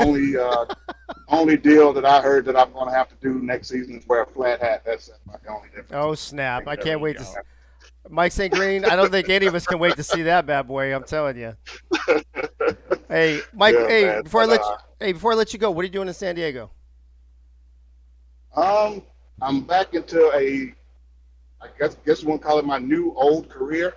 only deal that I heard that I'm going to have to do next season is wear a flat hat. That's about the only difference. Oh snap! I There can't you wait to. go. Mike St. Green. I don't think any of us can wait to see that bad boy. I'm telling you. Hey, Mike. Yeah, Hey, man. But before I let you go, what are you doing in San Diego? I'm back into I guess you want to call it my new old career.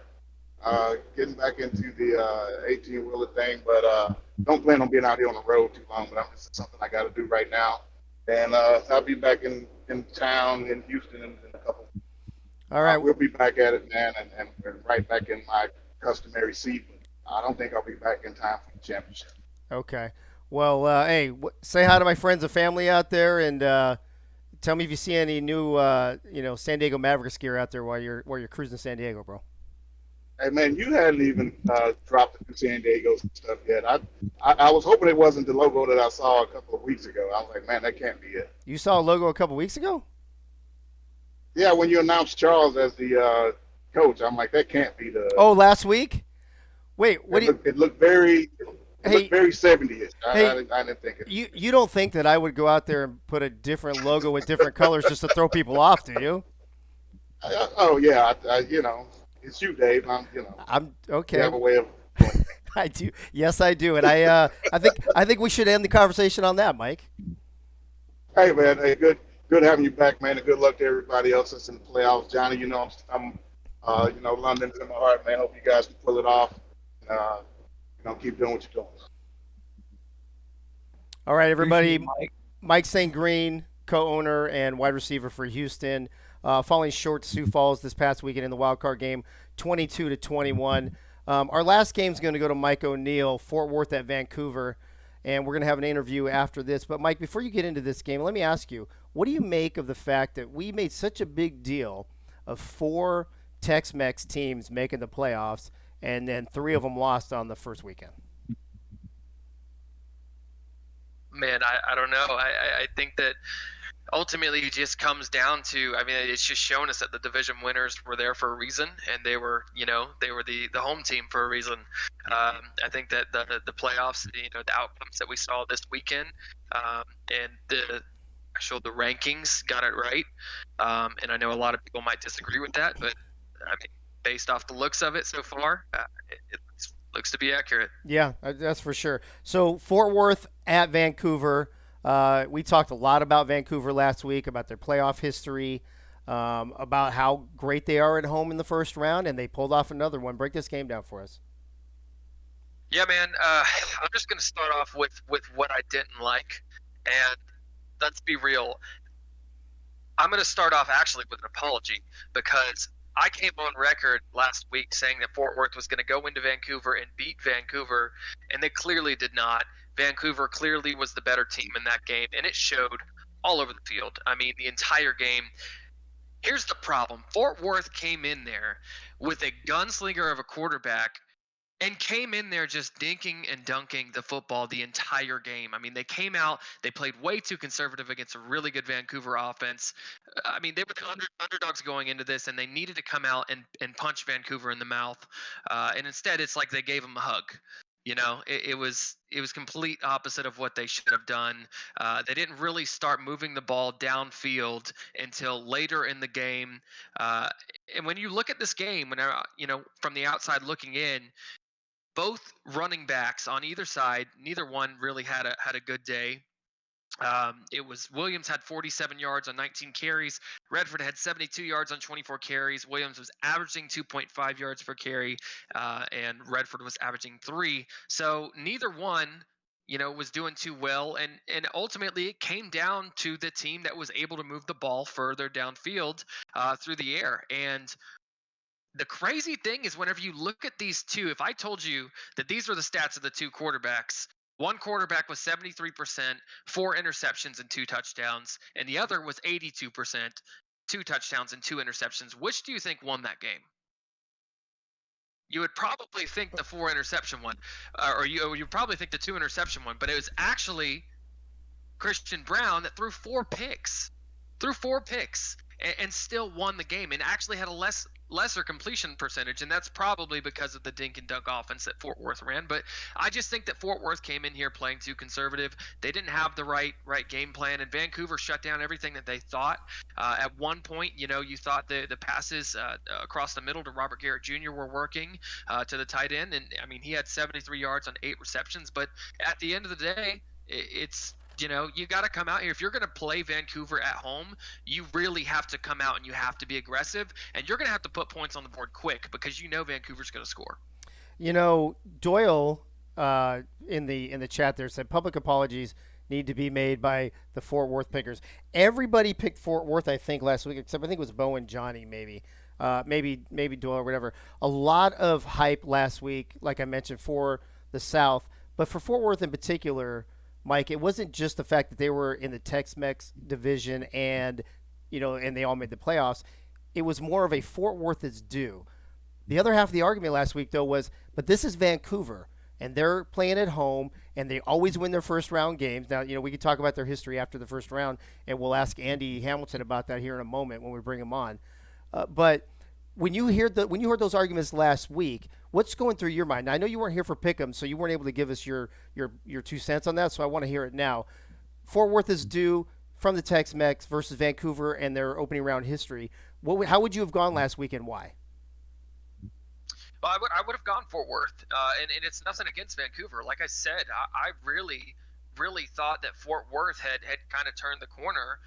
Getting back into the 18 wheeler thing, but don't plan on being out here on the road too long. But this is something I got to do right now, and I'll be back in town in Houston in a couple. All right. We'll be back at it, man, and right back in my customary seat. I don't think I'll be back in time for the championship. Okay. Well, hey, say hi to my friends and family out there, and tell me if you see any new, San Diego Mavericks gear out there while you're cruising San Diego, bro. Hey, man, you hadn't even dropped the new San Diego stuff yet. I was hoping it wasn't the logo that I saw a couple of weeks ago. I was like, man, that can't be it. You saw a logo a couple weeks ago? Yeah, when you announced Charles as the coach, I'm like, that can't be the. Oh, last week? Wait, what do you? It looked very. It Hey, looked very 70s. hey, I didn't think it. you don't think that I would go out there and put a different logo with different colors just to throw people off, do you? Oh yeah, it's you, Dave. I'm You okay. have a way of doing things. I do. Yes, I do. And I think we should end the conversation on that, Mike. Hey man, hey, good having you back, man, and good luck to everybody else that's in the playoffs. Johnny, I'm London's in my heart, man. Hope you guys can pull it off. Uh, keep doing what you're doing. All right, Appreciate it, everybody. Mike. Mike St. Green, co-owner and wide receiver for Houston, falling short to Sioux Falls this past weekend in the wild card game, 22-21. Our last game is going to go to Mike O'Neill, Fort Worth at Vancouver, and we're going to have an interview after this. But Mike, before you get into this game, let me ask you, what do you make of the fact that we made such a big deal of 4 Tex-Mex teams making the playoffs, and then 3 of them lost on the first weekend? Man, I don't know. I think that ultimately it just comes down to, I mean, it's just shown us that the division winners were there for a reason, and they were the home team for a reason. I think that the playoffs, the outcomes that we saw this weekend, and the rankings got it right. And I know a lot of people might disagree with that, but I mean, based off the looks of it so far, it looks to be accurate. Yeah, that's for sure. So Fort Worth at Vancouver. We talked a lot about Vancouver last week, about their playoff history, about how great they are at home in the first round, and they pulled off another one. Break this game down for us. Yeah, man. I'm just gonna start off with what I didn't like, and let's be real. I'm going to start off actually with an apology because I came on record last week saying that Fort Worth was going to go into Vancouver and beat Vancouver, and they clearly did not. Vancouver clearly was the better team in that game, and it showed all over the field. I mean, the entire game. Here's the problem. Fort Worth came in there with a gunslinger of a quarterback and came in there just dinking and dunking the football the entire game. I mean, they came out, they played way too conservative against a really good Vancouver offense. I mean, they were the underdogs going into this, and they needed to come out and punch Vancouver in the mouth. And instead, it's like they gave them a hug. It was complete opposite of what they should have done. They didn't really start moving the ball downfield until later in the game. And when you look at this game, from the outside looking in, both running backs on either side, neither one really had a good day. It was Williams had 47 yards on 19 carries. Redford had 72 yards on 24 carries. Williams was averaging 2.5 yards per carry, and Redford was averaging 3. So neither one, was doing too well, and ultimately it came down to the team that was able to move the ball further downfield through the air. And the crazy thing is, whenever you look at these two, if I told you that these were the stats of the two quarterbacks, one quarterback was 73%, 4 interceptions and 2 touchdowns, and the other was 82%, 2 touchdowns and 2 interceptions. Which do you think won that game? you would probably think the 4 interception one, or you probably think the 2 interception one, but it was actually Christian Brown that threw 4 picks, and still won the game, and actually had a lesser completion percentage, and that's probably because of the dink and dunk offense that Fort Worth ran. But I just think that Fort Worth came in here playing too conservative. They didn't have the right game plan, and Vancouver shut down everything that they thought. At one point, you thought the passes across the middle to Robert Garrett Jr. were working to the tight end, and I mean he had 73 yards on 8 receptions. But at the end of the day, it's you got to come out here. If you're going to play Vancouver at home, you really have to come out and you have to be aggressive, and you're going to have to put points on the board quick because Vancouver's going to score. Doyle in the chat there said public apologies need to be made by the Fort Worth pickers. Everybody picked Fort Worth, I think, last week, except I think it was Bo and Johnny, maybe. Maybe Doyle or whatever. A lot of hype last week, like I mentioned, for the South, but for Fort Worth in particular, Mike, it wasn't just the fact that they were in the Tex-Mex division and they all made the playoffs. It was more of a Fort Worth is due. The other half of the argument last week, though, was, but this is Vancouver, and they're playing at home, and they always win their first round games. Now, we can talk about their history after the first round, and we'll ask Andy Hamilton about that here in a moment when we bring him on. But when you heard those arguments last week, what's going through your mind? Now, I know you weren't here for Pick'em, so you weren't able to give us your 2 cents on that. So I want to hear it now. Fort Worth is due from the Tex-Mex versus Vancouver and their opening round history. How would you have gone last week and why? Well, I would have gone Fort Worth, and it's nothing against Vancouver. Like I said, I really thought that Fort Worth had kind of turned the corner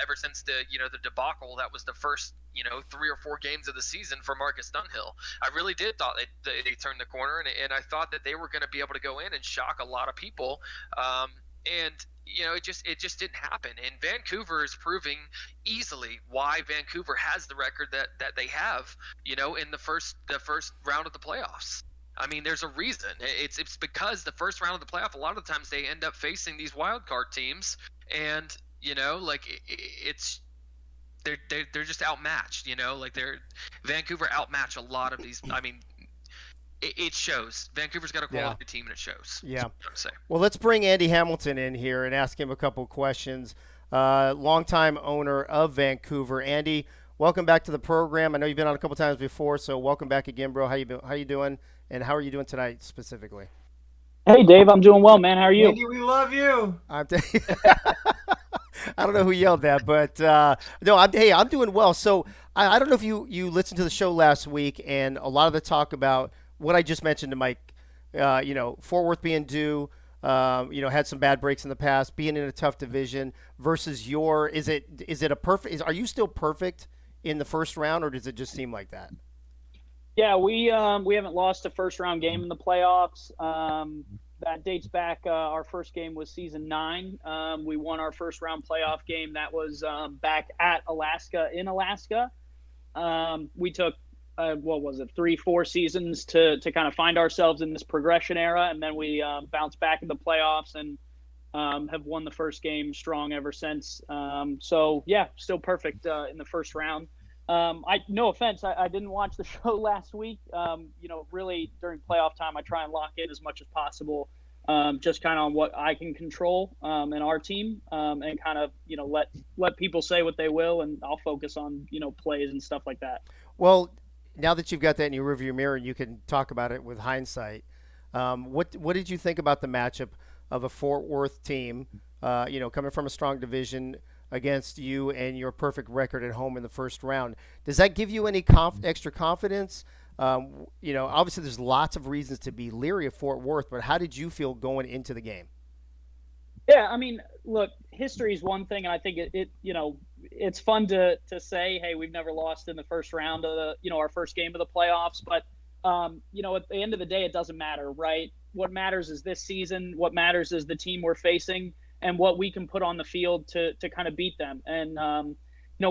ever since the debacle that was the first 3 or 4 games of the season for Marcus Dunhill. I really did thought they turned the corner, and I thought that they were going to be able to go in and shock a lot of people. And it just didn't happen. And Vancouver is proving easily why Vancouver has the record that they have, in the first round of the playoffs. I mean, there's a reason. It's because the first round of the playoff, a lot of the times they end up facing these wild card teams, and it's they're just outmatched. Vancouver outmatch a lot of these. I mean, it shows. Vancouver's got a quality team, and it shows. Yeah. That's what I'm Well, let's bring Andy Hamilton in here and ask him a couple questions. Longtime owner of Vancouver. Andy, welcome back to the program. I know you've been on a couple times before, so welcome back again, bro. How you doing? And how are you doing tonight specifically? Hey, Dave, I'm doing well, man. How are you? Andy, we love you. I don't know who yelled that, but no, I'm doing well. So I don't know if you listened to the show last week, and a lot of the talk about what I just mentioned to Mike, Fort Worth being due, had some bad breaks in the past, being in a tough division versus is it a perfect? Are you still perfect in the first round, or does it just seem like that? Yeah, we haven't lost a first round game in the playoffs. That dates back. Our first game was season 9. We won our first round playoff game. That was back at Alaska in Alaska. We took 3-4 seasons to kind of find ourselves in this progression era, and then we bounced back in the playoffs and have won the first game strong ever since. So yeah, still perfect in the first round. No offense, I didn't watch the show last week. Really during playoff time, I try and lock in as much as possible, just kind of on what I can control in our team, and kind of let people say what they will, and I'll focus on plays and stuff like that. Well, now that you've got that in your rearview mirror and you can talk about it with hindsight, what did you think about the matchup of a Fort Worth team, coming from a strong division against you and your perfect record at home in the first round? Does that give you any extra confidence? Obviously there's lots of reasons to be leery of Fort Worth, but how did you feel going into the game? Yeah, I mean, look, history is one thing, and I think it's fun to say, hey, we've never lost in the first round of our first game of the playoffs, but at the end of the day, it doesn't matter, right? What matters is this season. What matters is the team we're facing and what we can put on the field to kind of beat them. And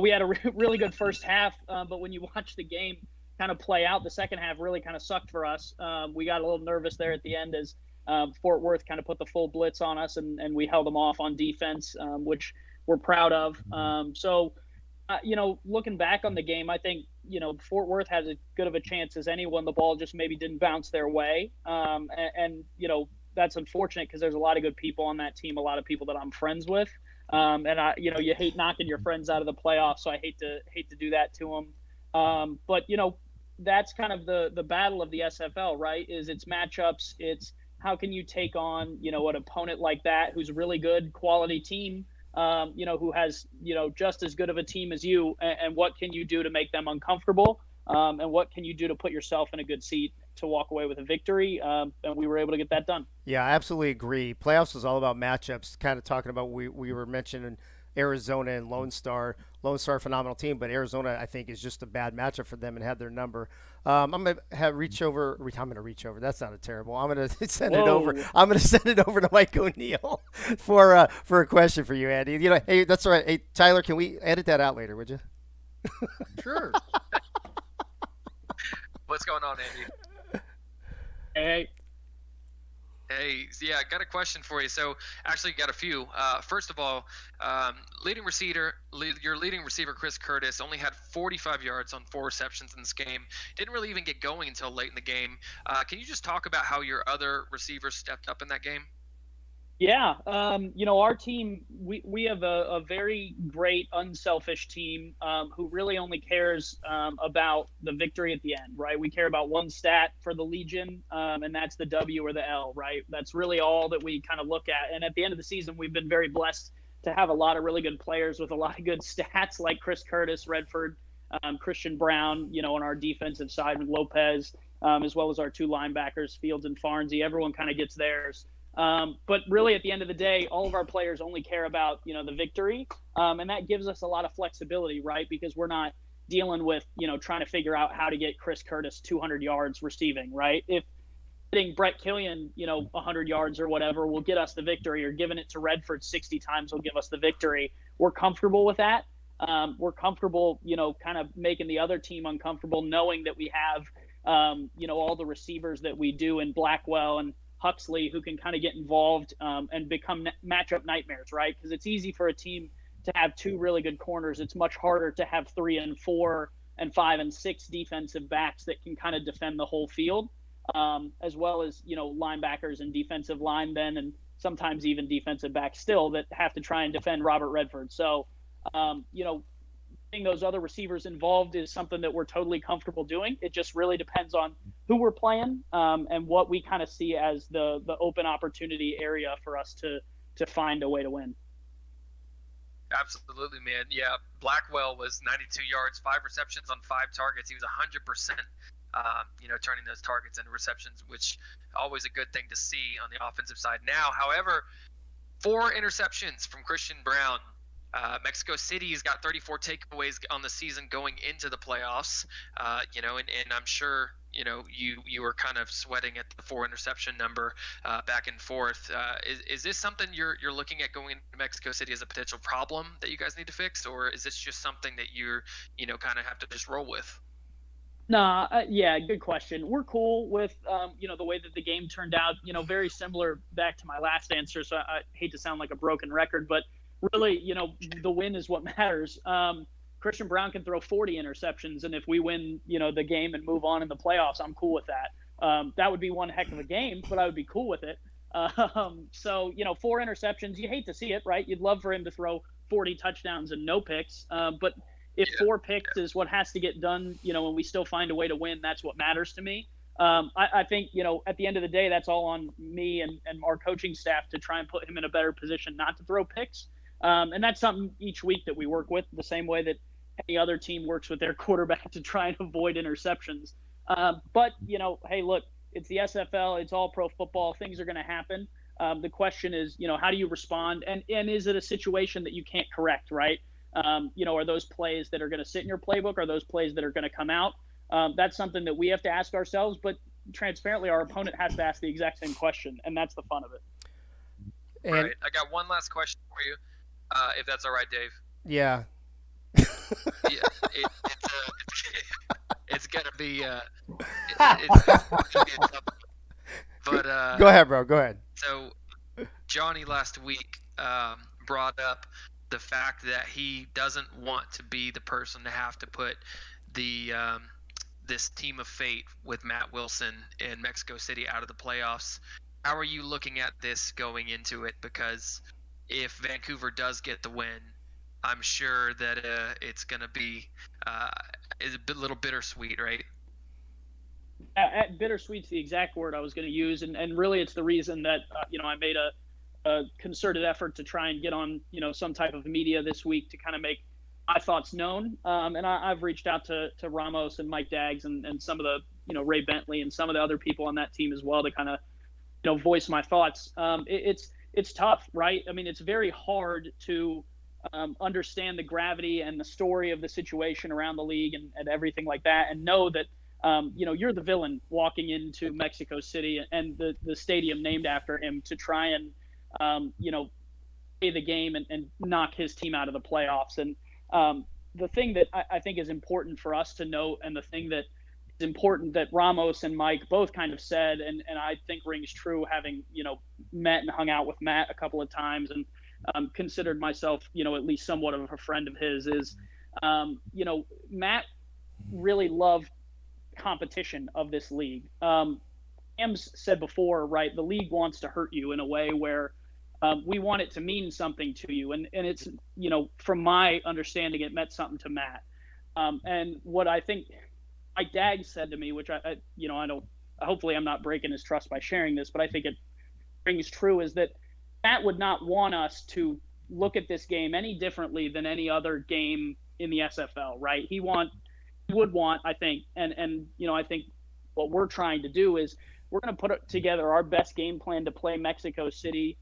we had a really good first half, but when you watch the game kind of play out, the second half really kind of sucked for us. We got a little nervous there at the end as Fort Worth kind of put the full blitz on us, and we held them off on defense, which we're proud of. So, looking back on the game, I think, Fort Worth has as good of a chance as anyone. The ball just maybe didn't bounce their way. That's unfortunate because there's a lot of good people on that team, a lot of people that I'm friends with. You hate knocking your friends out of the playoffs, so I hate to do that to them. That's kind of the battle of the SFL, right? Is it's matchups. It's how can you take on, an opponent like that who's a really good quality team, who has, just as good of a team as you, and what can you do to make them uncomfortable, and what can you do to put yourself in a good seat to walk away with a victory, and we were able to get that done. Yeah, I absolutely agree. Playoffs is all about matchups. Kind of talking about we were mentioning Arizona and Lone Star. Lone Star, phenomenal team, but Arizona I think is just a bad matchup for them and had their number. I'm gonna reach over. I'm gonna reach over. That sounded terrible. I'm gonna send it over. Whoa. I'm gonna send it over to Mike O'Neill for a question for you, Andy. Hey, that's all right. Hey, Tyler, can we edit that out later? Would you? Sure. What's going on, Andy? Hey, Hey, yeah, I got a question for you. So, actually, got a few. First of all, your leading receiver, Chris Curtis, only had 45 yards on 4 receptions in this game. Didn't really even get going until late in the game. Can you just talk about how your other receivers stepped up in that game? yeah, our team, we have a very great, unselfish team, who really only cares about the victory at the end, right? We care about one stat for the Legion, and that's the W or the L, right? That's really all that we kind of look at. And at the end of the season, we've been very blessed to have a lot of really good players with a lot of good stats, like Chris Curtis, Redford, Christian Brown, on our defensive side with Lopez, as well as our 2 linebackers, Fields and Farnsey. Everyone kind of gets theirs. But really, at the end of the day, all of our players only care about, the victory. And that gives us a lot of flexibility, right? Because we're not dealing with, trying to figure out how to get Chris Curtis 200 yards receiving, right? If getting Brett Killian, 100 yards or whatever will get us the victory, or giving it to Redford 60 times will give us the victory, we're comfortable with that. We're comfortable, kind of making the other team uncomfortable, knowing that we have, all the receivers that we do in Blackwell and Huxley, who can kind of get involved and become matchup nightmares, right? Because it's easy for a team to have 2 really good corners. It's much harder to have 3 and 4 and 5 and 6 defensive backs that can kind of defend the whole field, as well as, linebackers and defensive linemen, and sometimes even defensive backs still that have to try and defend Robert Redford. So, getting those other receivers involved is something that we're totally comfortable doing. It just really depends on who we're playing, and what we kind of see as the open opportunity area for us to find a way to win. Absolutely, man. Yeah, Blackwell was 92 yards, 5 receptions on 5 targets. He was 100%, turning those targets into receptions, which always a good thing to see on the offensive side. Now, however, 4 interceptions from Christian Brown. Mexico City's got 34 takeaways on the season going into the playoffs, and I'm sure, you were kind of sweating at the 4 interception number back and forth. Is this something you're looking at going into Mexico City as a potential problem that you guys need to fix, or is this just something that you're, kind of have to just roll with? Nah, yeah, good question. We're cool with, the way that the game turned out, very similar back to my last answer. So I hate to sound like a broken record, but really, the win is what matters. Christian Brown can throw 40 interceptions, and if we win, the game and move on in the playoffs, I'm cool with that. That would be one heck of a game, but I would be cool with it. 4 interceptions, you hate to see it, right? You'd love for him to throw 40 touchdowns and no picks. But if 4 picks is what has to get done, and we still find a way to win, that's what matters to me. I think, at the end of the day, that's all on me and our coaching staff to try and put him in a better position not to throw picks. And that's something each week that we work with, the same way that any other team works with their quarterback to try and avoid interceptions. But, hey, look, it's the SFL. It's all pro football. Things are going to happen. The question is, how do you respond? And is it a situation that you can't correct, right? Are those plays that are going to sit in your playbook? Are those plays that are going to come out? That's something that we have to ask ourselves. But transparently, our opponent has to ask the exact same question. And that's the fun of it. And, right. I got one last question for you, if that's all right, Dave. Yeah. Yeah, it's gonna be it's gonna be a tough one. But Go ahead, bro. Go ahead. so Johnny last week brought up the fact that he doesn't want to be the person to have to put the this team of fate with Matt Wilson in Mexico City out of the playoffs. How are you looking at this going into it? Because if Vancouver does get the win, I'm sure that it's going to be a little bittersweet, right? Bittersweet's the exact word I was going to use, and really it's the reason that I made a concerted effort to try and get on some type of media this week to kind of make my thoughts known. And I've reached out to Ramos and Mike Daggs and some of the Ray Bentley and some of the other people on that team as well to kind of voice my thoughts. It's tough, right? I mean, it's very hard to understand the gravity and the story of the situation around the league and everything like that, and know that you're the villain walking into Mexico City and the stadium named after him to try and play the game and knock his team out of the playoffs. And the thing that I think is important for us to note, and the thing that is important that Ramos and Mike both kind of said, and I think rings true, having met and hung out with Matt a couple of times and considered myself at least somewhat of a friend of his, is Matt really loved competition of this league. Ams said before, right, the league wants to hurt you in a way where we want it to mean something to you, and it's from my understanding, it meant something to Matt. And what I think Mike Daggs said to me, which I don't, hopefully I'm not breaking his trust by sharing this, but I think it rings true, is that Matt would not want us to look at this game any differently than any other game in the SFL, right? He would want, I think, and I think what we're trying to do is we're going to put together our best game plan to play Mexico City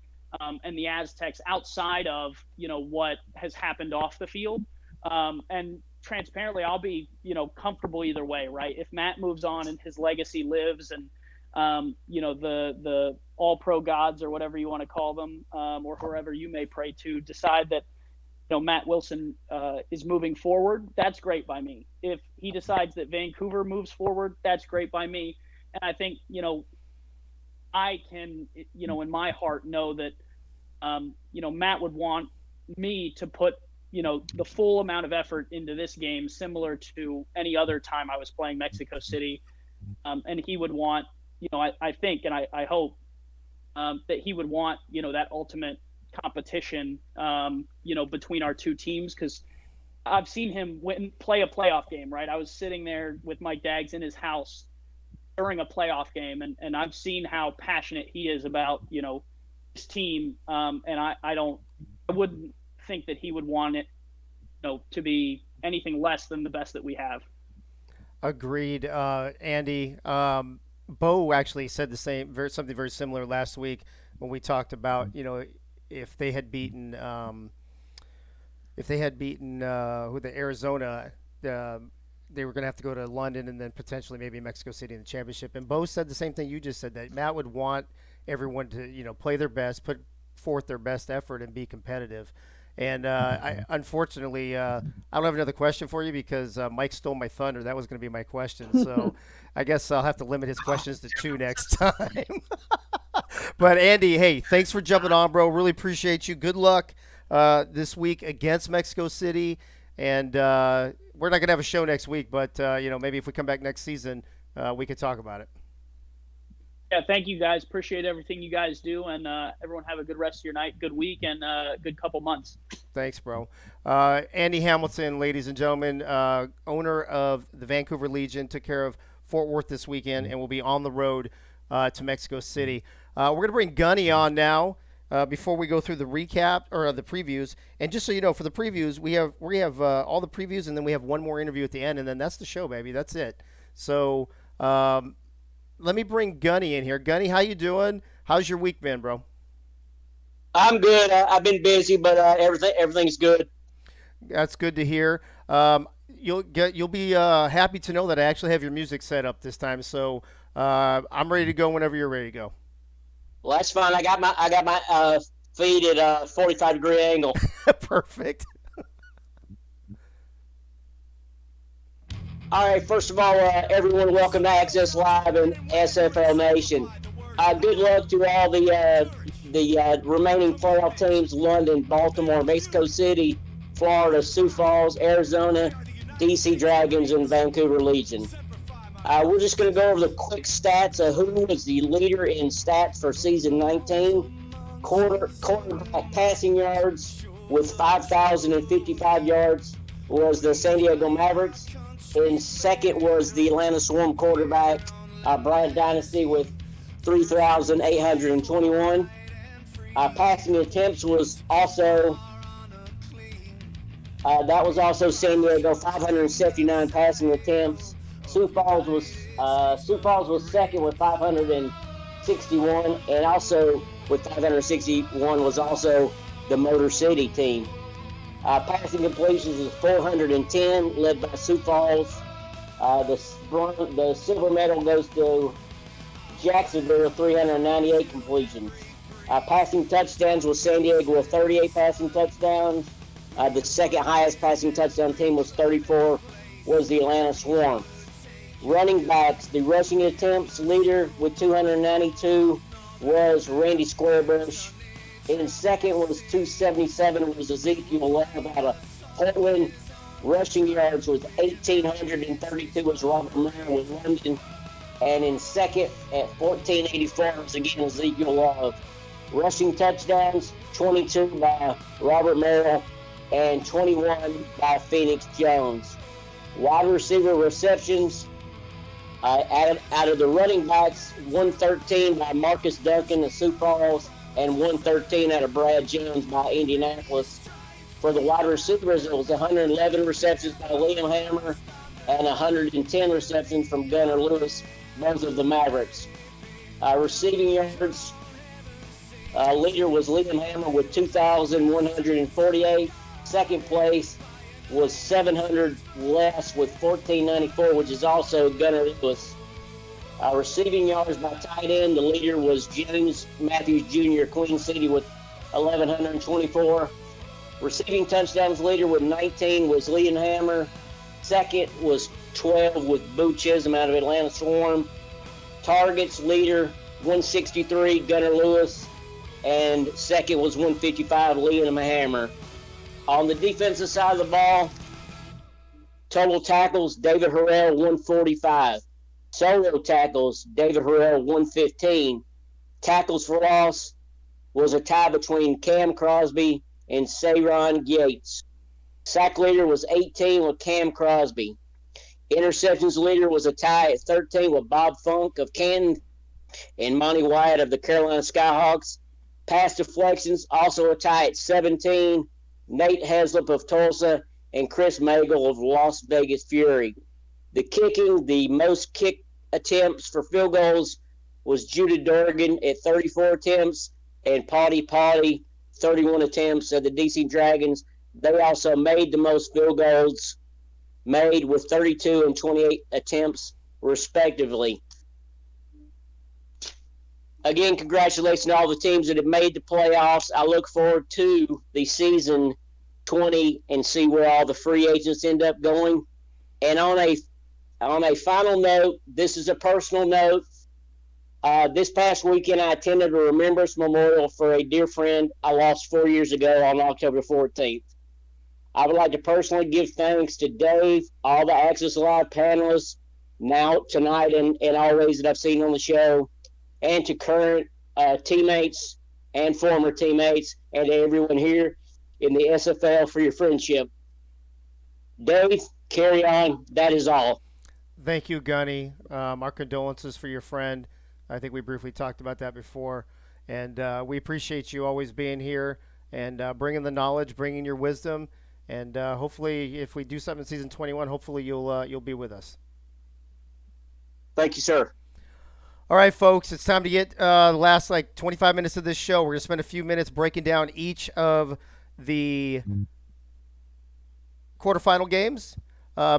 and the Aztecs outside of what has happened off the field. And transparently, I'll be comfortable either way, right? If Matt moves on and his legacy lives, and the all pro gods, or whatever you want to call them, or whoever you may pray to, decide that Matt Wilson is moving forward, that's great by me. If he decides that Vancouver moves forward, that's great by me. And I think I can in my heart know that Matt would want me to put the full amount of effort into this game, similar to any other time I was playing Mexico City. And he would want, I think, and I hope that he would want, that ultimate competition, between our two teams, because I've seen him play a playoff game, right? I was sitting there with Mike Daggs in his house during a playoff game, and I've seen how passionate he is about, his team. And I wouldn't think that he would want it, to be anything less than the best that we have. Agreed, Andy. Bo actually said the same, something very similar last week when we talked about, if they had beaten who the Arizona, they were going to have to go to London and then potentially maybe Mexico City in the championship. And Bo said the same thing you just said, that Matt would want everyone to play their best, put forth their best effort, and be competitive. And unfortunately, I don't have another question for you because Mike stole my thunder. That was going to be my question. So I guess I'll have to limit his questions to 2 next time. But Andy, hey, thanks for jumping on, bro. Really appreciate you. Good luck this week against Mexico City. And we're not going to have a show next week, but maybe if we come back next season, we could talk about it. Yeah, thank you guys. Appreciate everything you guys do, and everyone have a good rest of your night, good week, and good couple months. Thanks, bro. Andy Hamilton, ladies and gentlemen, owner of the Vancouver Legion, took care of Fort Worth this weekend and will be on the road to Mexico City. We're going to bring Gunny on now before we go through the recap or the previews. And just so you know, for the previews, we have all the previews, and then we have one more interview at the end, and then that's the show, baby. That's it. So let me bring Gunny in here. Gunny, how you doing? How's your week been, bro? I'm good. I've been busy, but everything's good. That's good to hear. You'll be happy to know that I actually have your music set up this time. So I'm ready to go whenever you're ready to go. Well, that's fine. I got my feet at a 45-degree angle. Perfect. All right. First of all, everyone, welcome to Access Live and SFL Nation. Good luck to all the the remaining playoff teams: London, Baltimore, Mexico City, Florida, Sioux Falls, Arizona, DC Dragons, and Vancouver Legion. We're just going to go over the quick stats of who was the leader in stats for season 19. Quarterback passing yards with 5,055 yards was the San Diego Mavericks. In second was the Atlanta Swarm quarterback, Bryant Dynasty, with 3,821. Passing attempts was also that was also San Diego, 579 passing attempts. Sioux Falls was second with 561, and also with 561 was also the Motor City team. Passing completions was 410, led by Sioux Falls. The silver medal goes to Jacksonville, 398 completions. Passing touchdowns was San Diego with 38 passing touchdowns. The second highest passing touchdown team was 34, was the Atlanta Swarm. Running backs, the rushing attempts leader with 292 was Randy Squarebush. In second was 277 was Ezekiel Love out of Portland. Rushing yards was 1,832 was Robert Mayer with London. And in second at 1,484 was again Ezekiel Love. Rushing touchdowns, 22 by Robert Merrill and 21 by Phoenix Jones. Wide receiver receptions, out of the running backs, 113 by Marcus Duncan of Sioux Falls and 113 out of Brad Jones by Indianapolis. For the wide receivers, it was 111 receptions by Liam Hammer and 110 receptions from Gunnar Lewis, both of the Mavericks. Receiving yards, leader was Liam Hammer with 2,148. Second place was 700 less with 1,494, which is also Gunnar Lewis. Receiving yards by tight end, the leader was James Matthews Jr., Queen City, with 1,124. Receiving touchdowns leader with 19 was Liam Hammer. Second was 12 with Boo Chisholm out of Atlanta Swarm. Targets leader 163, Gunnar Lewis. And second was 155, Liam Hammer. On the defensive side of the ball, total tackles, David Harrell, 145. Solo tackles, David Harrell, 115. Tackles for loss was a tie between Cam Crosby and Sayron Yates. Sack leader was 18 with Cam Crosby. Interceptions leader was a tie at 13 with Bob Funk of Canton and Monty Wyatt of the Carolina Skyhawks. Pass deflections, also a tie at 17. Nate Heslop of Tulsa and Chris Magel of Las Vegas Fury. The kicking, the most kick attempts for field goals was Judah Dorgan at 34 attempts and Potty 31 attempts at the DC Dragons. They also made the most field goals, made with 32 and 28 attempts respectively. Again, congratulations to all the teams that have made the playoffs. I look forward to the season 20 and see where all the free agents end up going. And on a final note, this is a personal note. This past weekend, I attended a Remembrance Memorial for a dear friend I lost 4 years ago on October 14th. I would like to personally give thanks to Dave, all the Access Live panelists, now, tonight, and always that I've seen on the show, and to current teammates and former teammates, and to everyone here in the SFL for your friendship. Dave, carry on. That is all. Thank you, Gunny. Our condolences for your friend. I think we briefly talked about that before. And we appreciate you always being here and bringing the knowledge, bringing your wisdom. And hopefully, if we do something in season 21, hopefully you'll be with us. Thank you, sir. All right, folks, it's time to get the last 25 minutes of this show. We're going to spend a few minutes breaking down each of the quarterfinal games,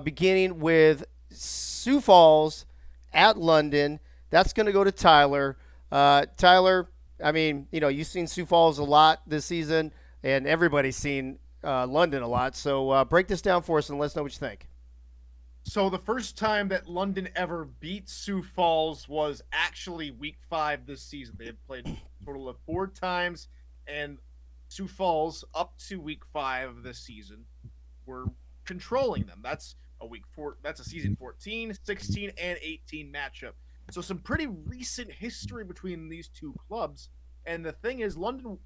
beginning with Sioux Falls at London. That's going to go to Tyler. Tyler, I mean, you've seen Sioux Falls a lot this season, and everybody's seen London a lot. So break this down for us and let us know what you think. So the first time that London ever beat Sioux Falls was actually week 5 this season. They had played total of 4 times, and Sioux Falls up to week 5 of this season were controlling them. That's a week 4. That's a season 14, 16, and 18 matchup. So some pretty recent history between these two clubs. And the thing is, London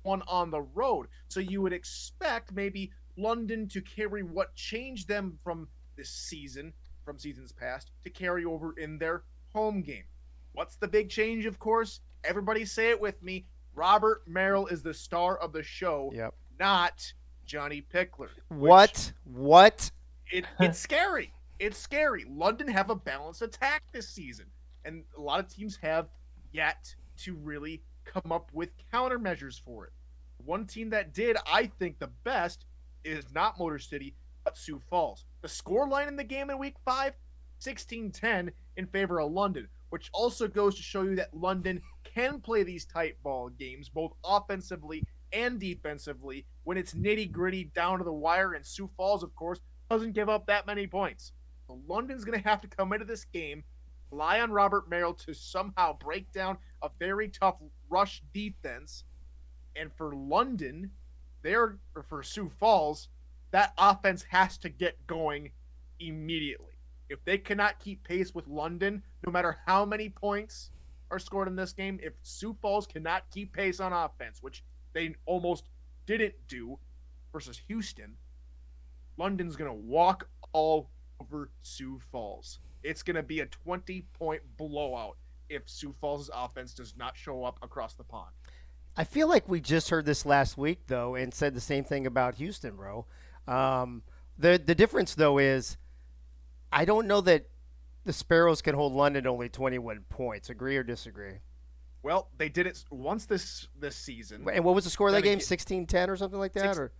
won on the road, so you would expect maybe London to carry what changed them from this season, from seasons past, to carry over in their home game. What's the big change? Of course, everybody say it with me. Robert Merrill is the star of the show, Yep. not Johnny Pickler. What? It's scary. It's scary. London have a balanced attack this season, and a lot of teams have yet to really come up with countermeasures for it. One team that did, I think, the best is not Motor City, but Sioux Falls. The score line in the game in week 5, 16-10 in favor of London, which also goes to show you that London can play these tight ball games, both offensively and defensively, when it's nitty gritty down to the wire. And Sioux Falls, of course, doesn't give up that many points. So London's going to have to come into this game, rely on Robert Merrill to somehow break down a very tough rush defense. And for London, for Sioux Falls, that offense has to get going immediately. If they cannot keep pace with London, no matter how many points are scored in this game, if Sioux Falls cannot keep pace on offense, which they almost didn't do versus Houston, London's going to walk all over Sioux Falls. It's going to be a 20-point blowout if Sioux Falls' offense does not show up across the pond. I feel like we just heard this last week, though, and said the same thing about Houston, bro. The difference, though, is I don't know that the Sparrows can hold London to only 21 points. Agree or disagree? Well, they did it once this season. And what was the score of that game? Again, 16-10 or something like that?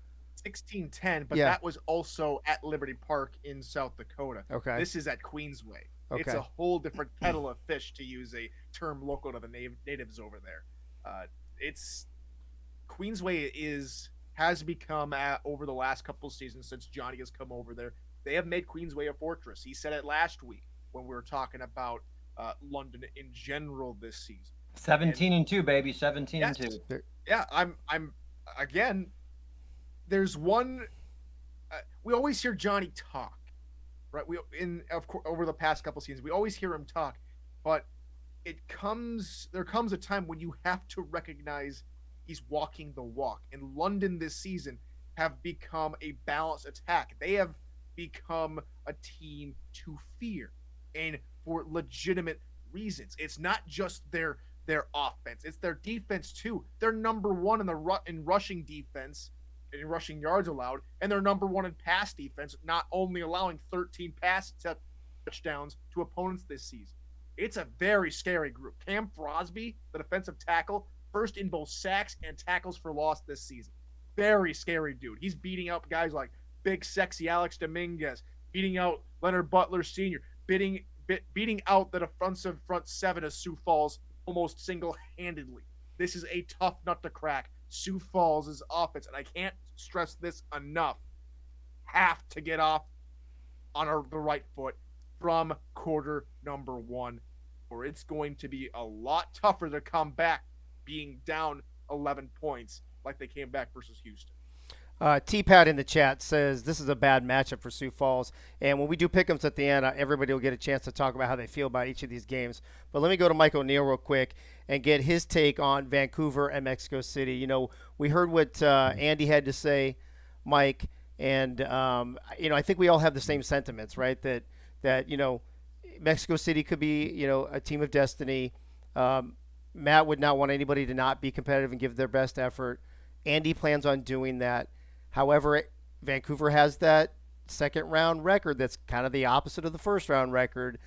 16-10, but Yeah. that was also at Liberty Park in South Dakota. Okay. This is at Queensway. Okay. It's a whole different kettle of fish, to use a term local to the natives over there. It's Queensway has become over the last couple of seasons since Johnny has come over there. They have made Queensway a fortress. He said it last week when we were talking about London in general this season. 17-2, baby. 17-2. Yeah, I'm again. There's one. We always hear Johnny talk, right? Over the past couple seasons, we always hear him talk, but there comes a time when you have to recognize he's walking the walk. And London this season have become a balanced attack. They have become a team to fear, and for legitimate reasons. It's not just their offense; it's their defense too. They're number one in rushing defense, in rushing yards allowed, and they're number one in pass defense, not only allowing 13 pass touchdowns to opponents this season. It's a very scary group. Cam Frosby, the defensive tackle, first in both sacks and tackles for loss this season. Very scary dude. He's beating out guys like big, sexy Alex Dominguez, beating out Leonard Butler Sr., beating out the defensive front seven of Sioux Falls almost single-handedly. This is a tough nut to crack. Sioux Falls' offense, and I can't stress this enough, have to get off on the right foot from quarter number 1, or it's going to be a lot tougher to come back being down 11 points like they came back versus Houston. T-Pat in the chat says this is a bad matchup for Sioux Falls. And when we do pick 'ems at the end, everybody will get a chance to talk about how they feel about each of these games. But let me go to Mike O'Neill real quick and get his take on Vancouver and Mexico City. You know, we heard what Andy had to say, Mike, and I think we all have the same sentiments, right? That Mexico City could be a team of destiny. Matt would not want anybody to not be competitive and give their best effort. Andy plans on doing that. However, Vancouver has that second round record that's kind of the opposite of the first round record,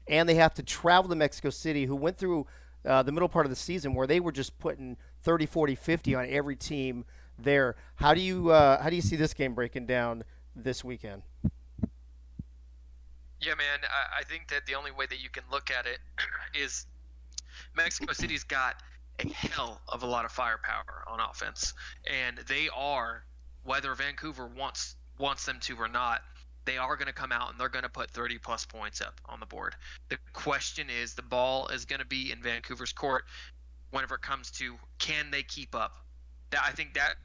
and they have to travel to Mexico City, who went through the middle part of the season where they were just putting 30, 40, 50 on every team there. How do you see this game breaking down this weekend? Yeah, man, I think that the only way that you can look at it is Mexico City's got a hell of a lot of firepower on offense, and they are, whether Vancouver wants them to or not, they are going to come out and they're going to put 30 plus points up on the board. The question is, the ball is going to be in Vancouver's court. whenever it comes to can they keep up. That I think that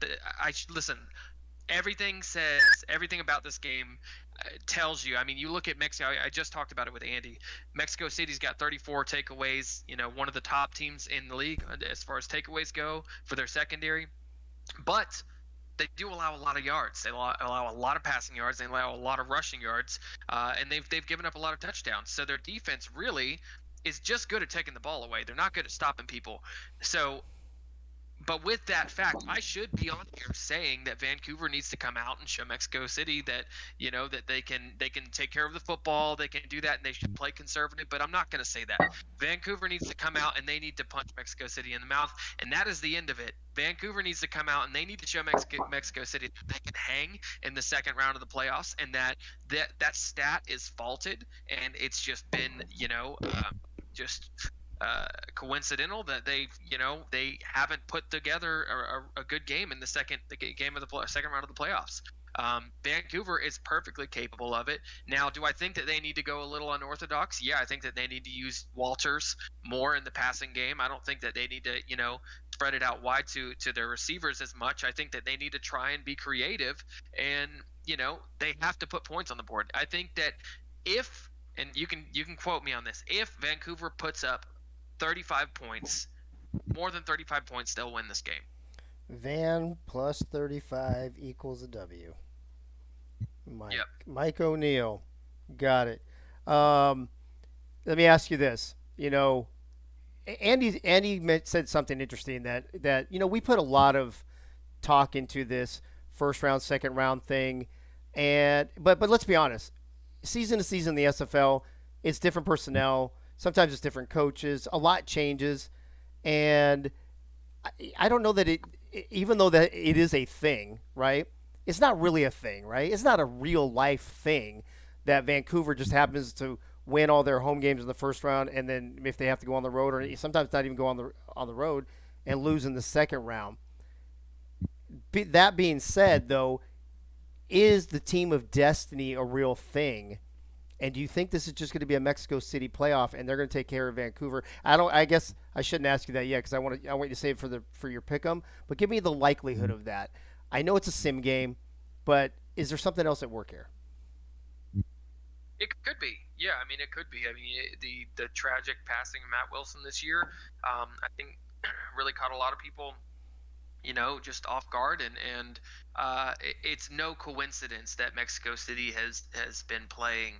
I should listen. Everything about this game tells you. I mean, you look at Mexico. I just talked about it with Andy. Mexico City's got 34 takeaways. You know, one of the top teams in the league as far as takeaways go for their secondary. But they do allow a lot of yards. They allow a lot of passing yards. They allow a lot of rushing yards, and they've given up a lot of touchdowns. So their defense really is just good at taking the ball away. They're not good at stopping people. So but with that fact, I should be on here saying that Vancouver needs to come out and show Mexico City that that they can take care of the football, they can do that, and they should play conservative. But I'm not going to say that. Vancouver needs to come out and they need to punch Mexico City in the mouth, and that is the end of it. Vancouver needs to come out and they need to show Mexico City that they can hang in the second round of the playoffs, and that stat is faulted, and it's just been just coincidental that they haven't put together a good game in the game of the second round of the playoffs. Vancouver is perfectly capable of it. Now, do I think that they need to go a little unorthodox? Yeah, I think that they need to use Walters more in the passing game. I don't think that they need to, spread it out wide to their receivers as much. I think that they need to try and be creative, and they have to put points on the board. I think that if and you can quote me on this, if Vancouver puts up 35 points, more than 35 points, they'll win this game. Van plus 35 equals a W. Yep. Mike O'Neill. Got it. Let me ask you this. Andy said something interesting that we put a lot of talk into this first round, second round thing, but let's be honest. Season to season, the SFL, it's different personnel. Sometimes it's different coaches. A lot changes, and I don't know that even though that it is a thing, right? It's not really a thing, right? It's not a real life thing that Vancouver just happens to win all their home games in the first round, and then if they have to go on the road, or sometimes not even go on the road, and lose in the second round. That being said, though, is the team of destiny a real thing? And do you think this is just going to be a Mexico City playoff, and they're going to take care of Vancouver? I guess I shouldn't ask you that yet because I want you to save it for your pick'em. But give me the likelihood of that. I know it's a sim game, but is there something else at work here? It could be. Yeah, I mean, it could be. I mean, the tragic passing of Matt Wilson this year, I think, really caught a lot of people, just off guard, and it's no coincidence that Mexico City has been playing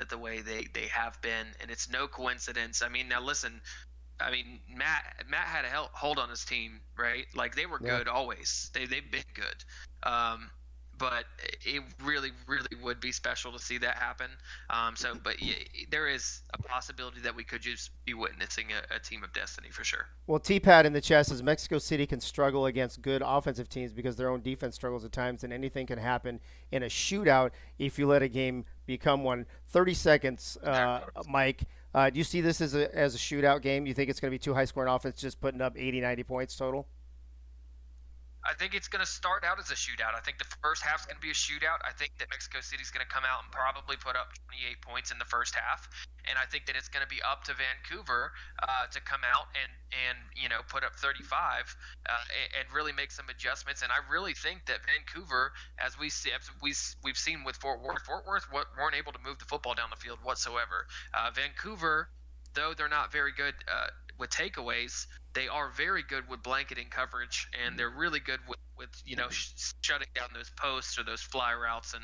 the way they have been, and it's no coincidence. I mean, now listen. I mean, Matt had a hold on his team, right? Like they were good always. They've been good. But it really, really would be special to see that happen. But yeah, there is a possibility that we could just be witnessing a team of destiny for sure. Well, T-Pad in the chat says Mexico City can struggle against good offensive teams because their own defense struggles at times, and anything can happen in a shootout if you let a game become one. 30 seconds, Mike. Do you see this as a shootout game? Do you think it's going to be two high-scoring offense just putting up 80, 90 points total? I think it's going to start out as a shootout. I think the first half's going to be a shootout. I think that Mexico City's going to come out and probably put up 28 points in the first half, and I think that it's going to be up to Vancouver to come out and put up 35 and really make some adjustments. And I really think that Vancouver, as we've seen with Fort Worth, weren't able to move the football down the field whatsoever. Vancouver, though they're not very good with takeaways, they are very good with blanketing coverage, and they're really good with shutting down those posts or those fly routes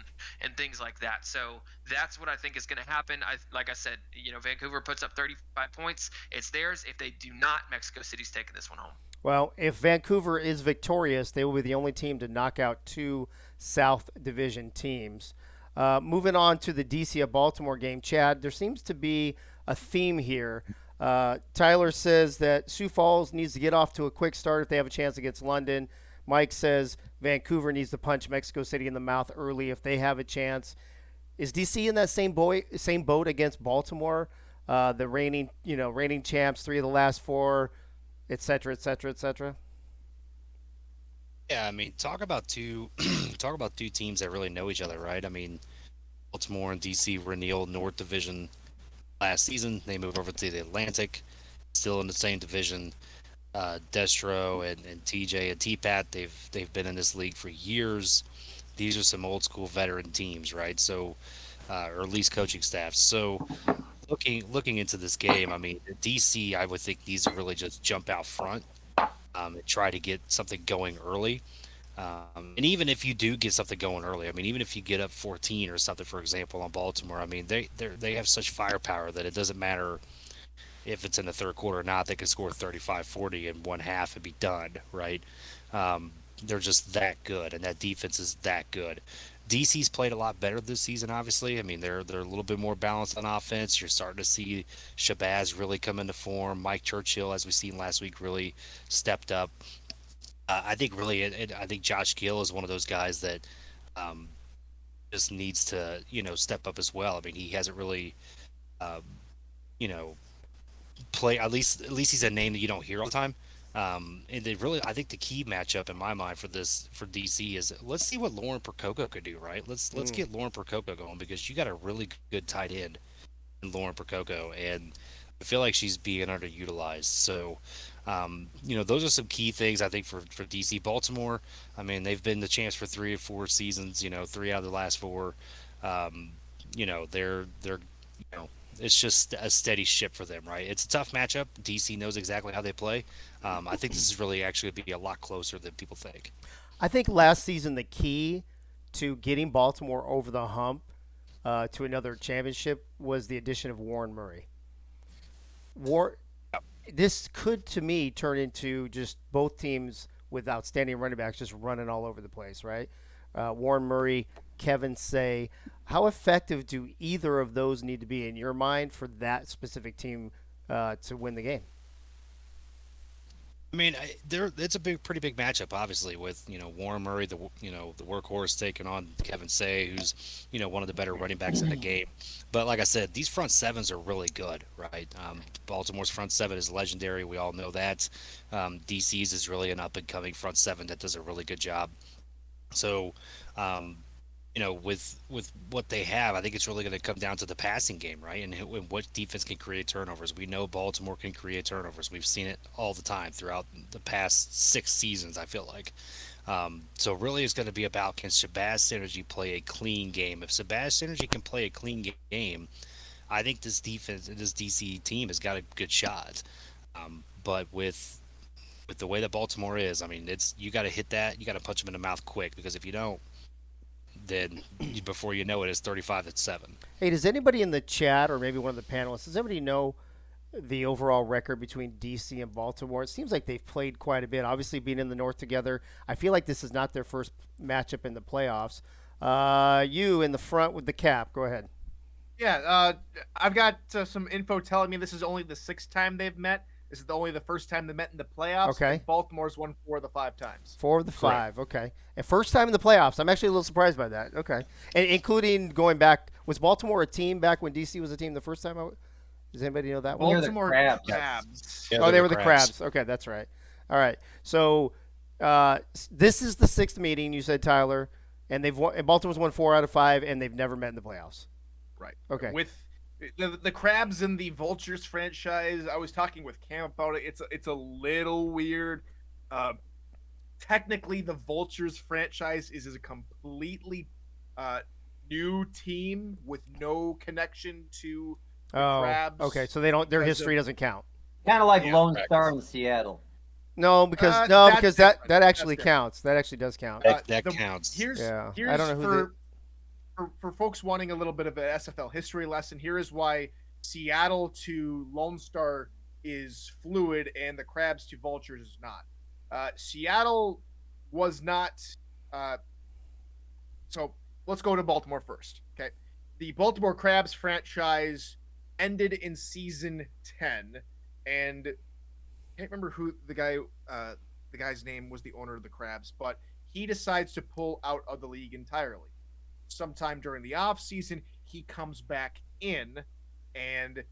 and things like that. So that's what I think is going to happen. Like I said, Vancouver puts up 35 points. It's theirs. If they do not, Mexico City's taking this one home. Well, if Vancouver is victorious, they will be the only team to knock out two South Division teams. Moving on to the DC of Baltimore game, Chad, there seems to be a theme here. Tyler says that Sioux Falls needs to get off to a quick start if they have a chance against London. Mike says Vancouver needs to punch Mexico City in the mouth early if they have a chance. Is DC in that same boat against Baltimore? The reigning champs, 3 of the last 4, et cetera, et cetera, et cetera. Yeah, I mean, talk about two teams that really know each other, right? I mean, Baltimore and DC were in the old North Division last season. They moved over to the Atlantic, still in the same division. Destro and TJ and T-Pat, they've been in this league for years. These are some old school veteran teams, right? So, or at least coaching staffs. So, looking into this game, I mean, DC, I would think needs to really just jump out front and try to get something going early. And even if you do get something going early, I mean, even if you get up 14 or something, for example, on Baltimore, I mean, they have such firepower that it doesn't matter if it's in the third quarter or not. They could score 35, 40 in one half and be done, right? Um, they're just that good, and that defense is that good. DC's played a lot better this season. Obviously, I mean they're a little bit more balanced on offense. You're starting to see Shabazz really come into form. Mike Churchill, as we seen last week, really stepped up. I think really, I think Josh Gill is one of those guys that um, just needs to step up as well. I mean he hasn't really um, you know play at least he's a name that you don't hear all the time. And they really, I think the key matchup in my mind for DC is let's see what Lauren Percoco could do. Right, let's Mm. get Lauren Percoco going because you got a really good tight end in Lauren Percoco, and I feel like she's being underutilized. So, those are some key things I think for DC. Baltimore, I mean, they've been the champs for 3 or 4 seasons. 3 out of the last four. Um, they're it's just a steady ship for them, right? It's a tough matchup. DC knows exactly how they play. I think this is really actually going to be a lot closer than people think. I think last season the key to getting Baltimore over the hump to another championship was the addition of Warren Murray. War This could to me turn into just both teams with outstanding running backs just running all over the place, right? Warren Murray, Kevin Say. How effective do either of those need to be in your mind for that specific team to win the game? I mean, it's a pretty big matchup, obviously, with Warren Murray, the workhorse taking on Kevin Say, who's one of the better running backs in the game. But like I said, these front sevens are really good, right? Baltimore's front seven is legendary. We all know that. DC's is really an up and coming front seven that does a really good job. So, um, with what they have, I think it's really going to come down to the passing game, right? And what defense can create turnovers. We know Baltimore can create turnovers. We've seen it all the time throughout the past 6 seasons, I feel like. So really, it's going to be about can Shabazz Synergy play a clean game? If Shabazz Synergy can play a clean game, I think this DC team has got a good shot. But with the way that Baltimore is, I mean, it's you got to hit that. You got to punch them in the mouth quick because if you don't, then before you know it, it's 35-7. Hey, does anybody in the chat or maybe one of the panelists, does anybody know the overall record between DC and Baltimore? It seems like they've played quite a bit. Obviously, being in the North together, I feel like this is not their first matchup in the playoffs. You in the front with the cap. Go ahead. Yeah, I've got some info telling me this is only the sixth time they've met. This is only the first time they met in the playoffs. Okay. And Baltimore's won 4 of the 5 times. 4 of the 5. Okay. And first time in the playoffs. I'm actually a little surprised by that. Okay. And including going back, was Baltimore a team back when DC was a team the first time? Does anybody know that one? They're the Baltimore Crabs. Crabs. Yeah, Oh, they're they the were the Crabs. Crabs. Okay, that's right. All right. So this is the sixth meeting, you said, Tyler, and and Baltimore's won 4 out of 5, and they've never met in the playoffs. Right. Okay. With the Crabs and the Vultures franchise, I was talking with Cam about it. It's a little weird. Technically, the Vultures franchise is a completely new team with no connection to the Crabs. okay. So they don't. Their because history doesn't count. Kind of like Yeah, Lone correct. Star in Seattle. No, because that's that different. that actually That's different. counts. That actually does count. That counts. Here's Yeah. here's I don't know who for folks wanting a little bit of an SFL history lesson. Here is why Seattle to Lone Star is fluid and the Crabs to Vultures is not. Seattle was not. So let's go to Baltimore first. Okay, the Baltimore Crabs franchise ended in season 10, and I can't remember who the guy's name was, the owner of the Crabs, but he decides to pull out of the league entirely. Sometime during the off season, he comes back in and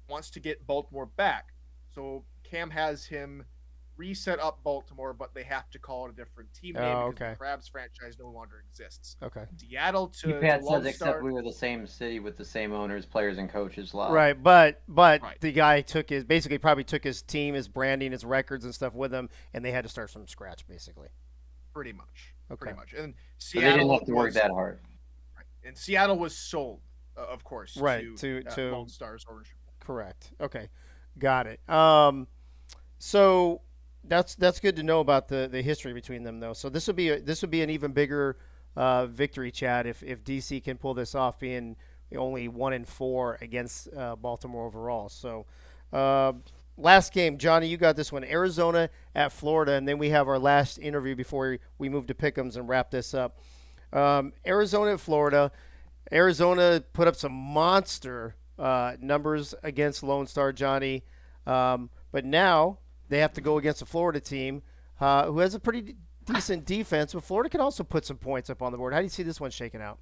wants to get Baltimore back. So Cam has him reset up Baltimore, but they have to call it a different team name Oh, because okay. the Crabs franchise no longer exists. Okay. Seattle to UPAT Lone says, except Star. we were the same city with the same owners, players, and coaches. Lol. Right, but Right. the guy took his basically probably took his team, his branding, his records and stuff with him, and they had to start from scratch basically. Pretty much. Okay. Pretty much. And So they didn't Seattle have to work was that hard. right. And Seattle was sold, of course, Right, to to Lone Star's ownership. correct. Okay, got it. So that's good to know about the history between them though. So this would be an even bigger victory, Chad, if DC can pull this off, being only 1-4 against Baltimore overall. So last game, Johnny, you got this one, Arizona at Florida, and then we have our last interview before we move to Pick'ems and wrap this up. Arizona at Florida. Arizona put up some monster numbers against Lone Star, Johnny. But now they have to go against a Florida team who has a pretty decent defense, but Florida can also put some points up on the board. How do you see this one shaking out?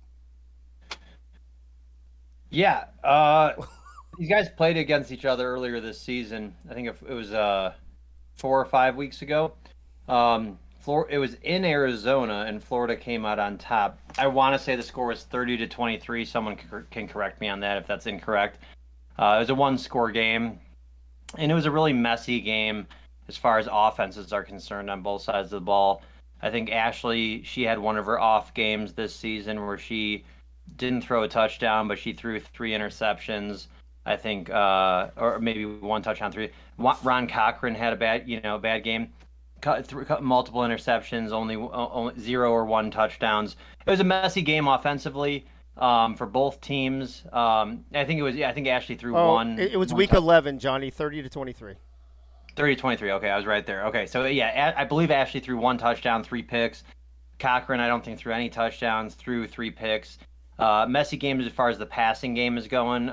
Yeah, these guys played against each other earlier this season. I think it was 4 or 5 weeks ago. It was in Arizona, and Florida came out on top. I want to say the score was 30-23. Someone can correct me on that if that's incorrect. It was a one-score game, and it was a really messy game as far as offenses are concerned on both sides of the ball. I think Ashley, she had one of her off games this season where she didn't throw a touchdown, but she threw 3 interceptions. I think, or maybe 1 touchdown, 3. Ron Cochran had a bad game. Cut multiple interceptions, only 0 or 1 touchdowns. It was a messy game offensively for both teams. I think Ashley threw one. It was one week 11, Johnny, 30-23. 30-23. Okay, I was right there. Okay, so yeah, I believe Ashley threw 1 touchdown, 3 picks. Cochran, I don't think threw any touchdowns, threw 3 picks. Messy games as far as the passing game is going.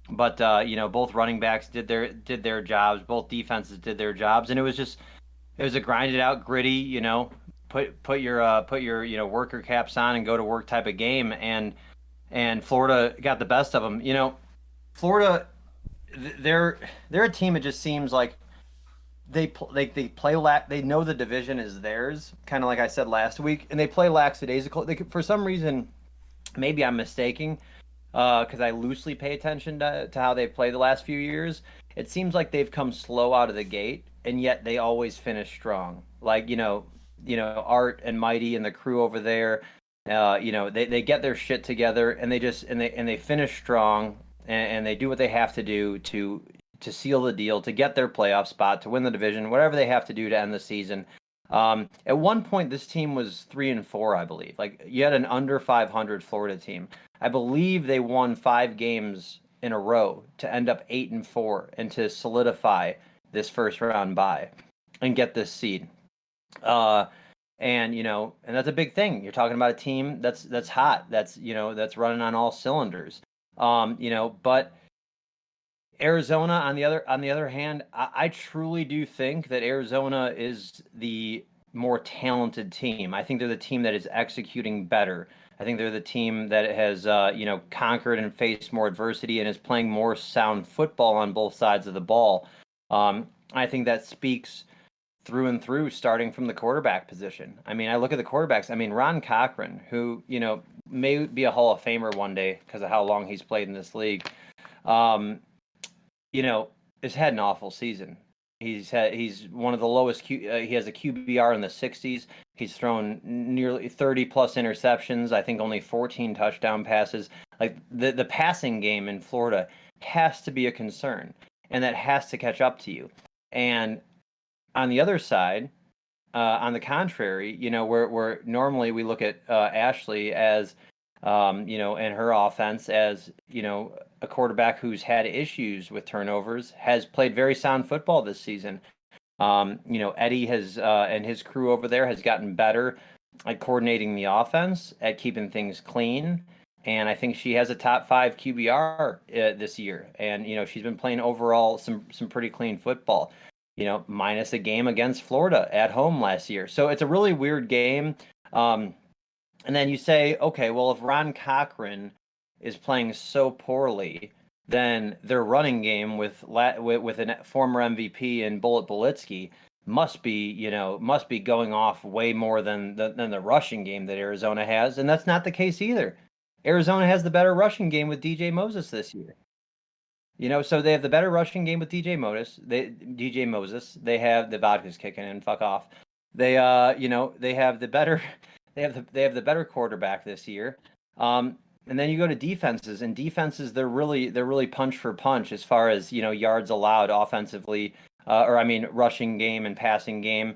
But both running backs did their jobs. Both defenses did their jobs, and it was a grinded out, gritty, put your worker caps on and go to work type of game, and Florida got the best of them. Florida, they're a team. It just seems like they know the division is theirs, kind of like I said last week, and they play lackadaisical. For some reason, maybe I'm mistaken, because I loosely pay attention to how they've played the last few years. It seems like they've come slow out of the gate, and yet they always finish strong. Like Art and Mighty and the crew over there, they get their shit together, and they finish strong, and they do what they have to do to seal the deal, to get their playoff spot, to win the division, whatever they have to do to end the season. At one point, this team was 3-4, I believe. Like, you had an under 500 Florida team. I believe they won 5 games in a row to end up 8-4 and to solidify this first round bye and get this seed. And that's a big thing. You're talking about a team that's hot, that's running on all cylinders. But Arizona, on the other hand, I truly do think that Arizona is the more talented team. I think they're the team that is executing better. I think they're the team that has conquered and faced more adversity and is playing more sound football on both sides of the ball. I think that speaks through and through, starting from the quarterback position. I mean, I look at the quarterbacks. I mean, Ron Cochran, who may be a Hall of Famer one day because of how long he's played in this league. Has had an awful season. He's one of the lowest. He has a QBR in the 60s. He's thrown nearly 30 plus interceptions. I think only 14 touchdown passes. Like, the passing game in Florida has to be a concern, and that has to catch up to you. And on the other side, on the contrary, where normally we look at Ashley as and her offense as, a quarterback who's had issues with turnovers, has played very sound football this season. Eddie has and his crew over there has gotten better at coordinating the offense, at keeping things clean. And I think she has a top 5 QBR this year. And, she's been playing overall some pretty clean football, minus a game against Florida at home last year. So it's a really weird game. And then you say, okay, well, if Ron Cochran is playing so poorly, then their running game with a former MVP and Bullet Bolitsky, must be going off way more than the rushing game that Arizona has, and that's not the case either. Arizona has the better rushing game with DJ Moses this year. So they have the better rushing game with DJ Moses. They have the vodka's kicking in. Fuck off. They have the better, they have the better quarterback this year. And then you go to defenses, and defenses they're really punch for punch as far as yards allowed offensively, or I mean rushing game and passing game.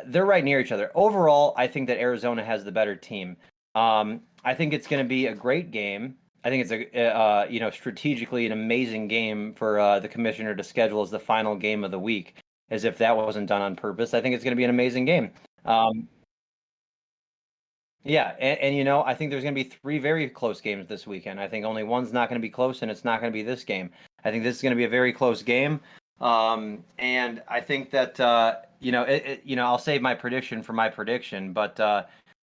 They're right near each other. Overall, I think that Arizona has the better team. I think it's going to be a great game. I think it's strategically an amazing game for the commissioner to schedule as the final game of the week, as if that wasn't done on purpose. I think it's going to be an amazing game. Um, yeah, and I think there's going to be three very close games this weekend. I think only one's not going to be close, and it's not going to be this game. I think this is going to be a very close game, and I think that I'll save my prediction for my prediction, but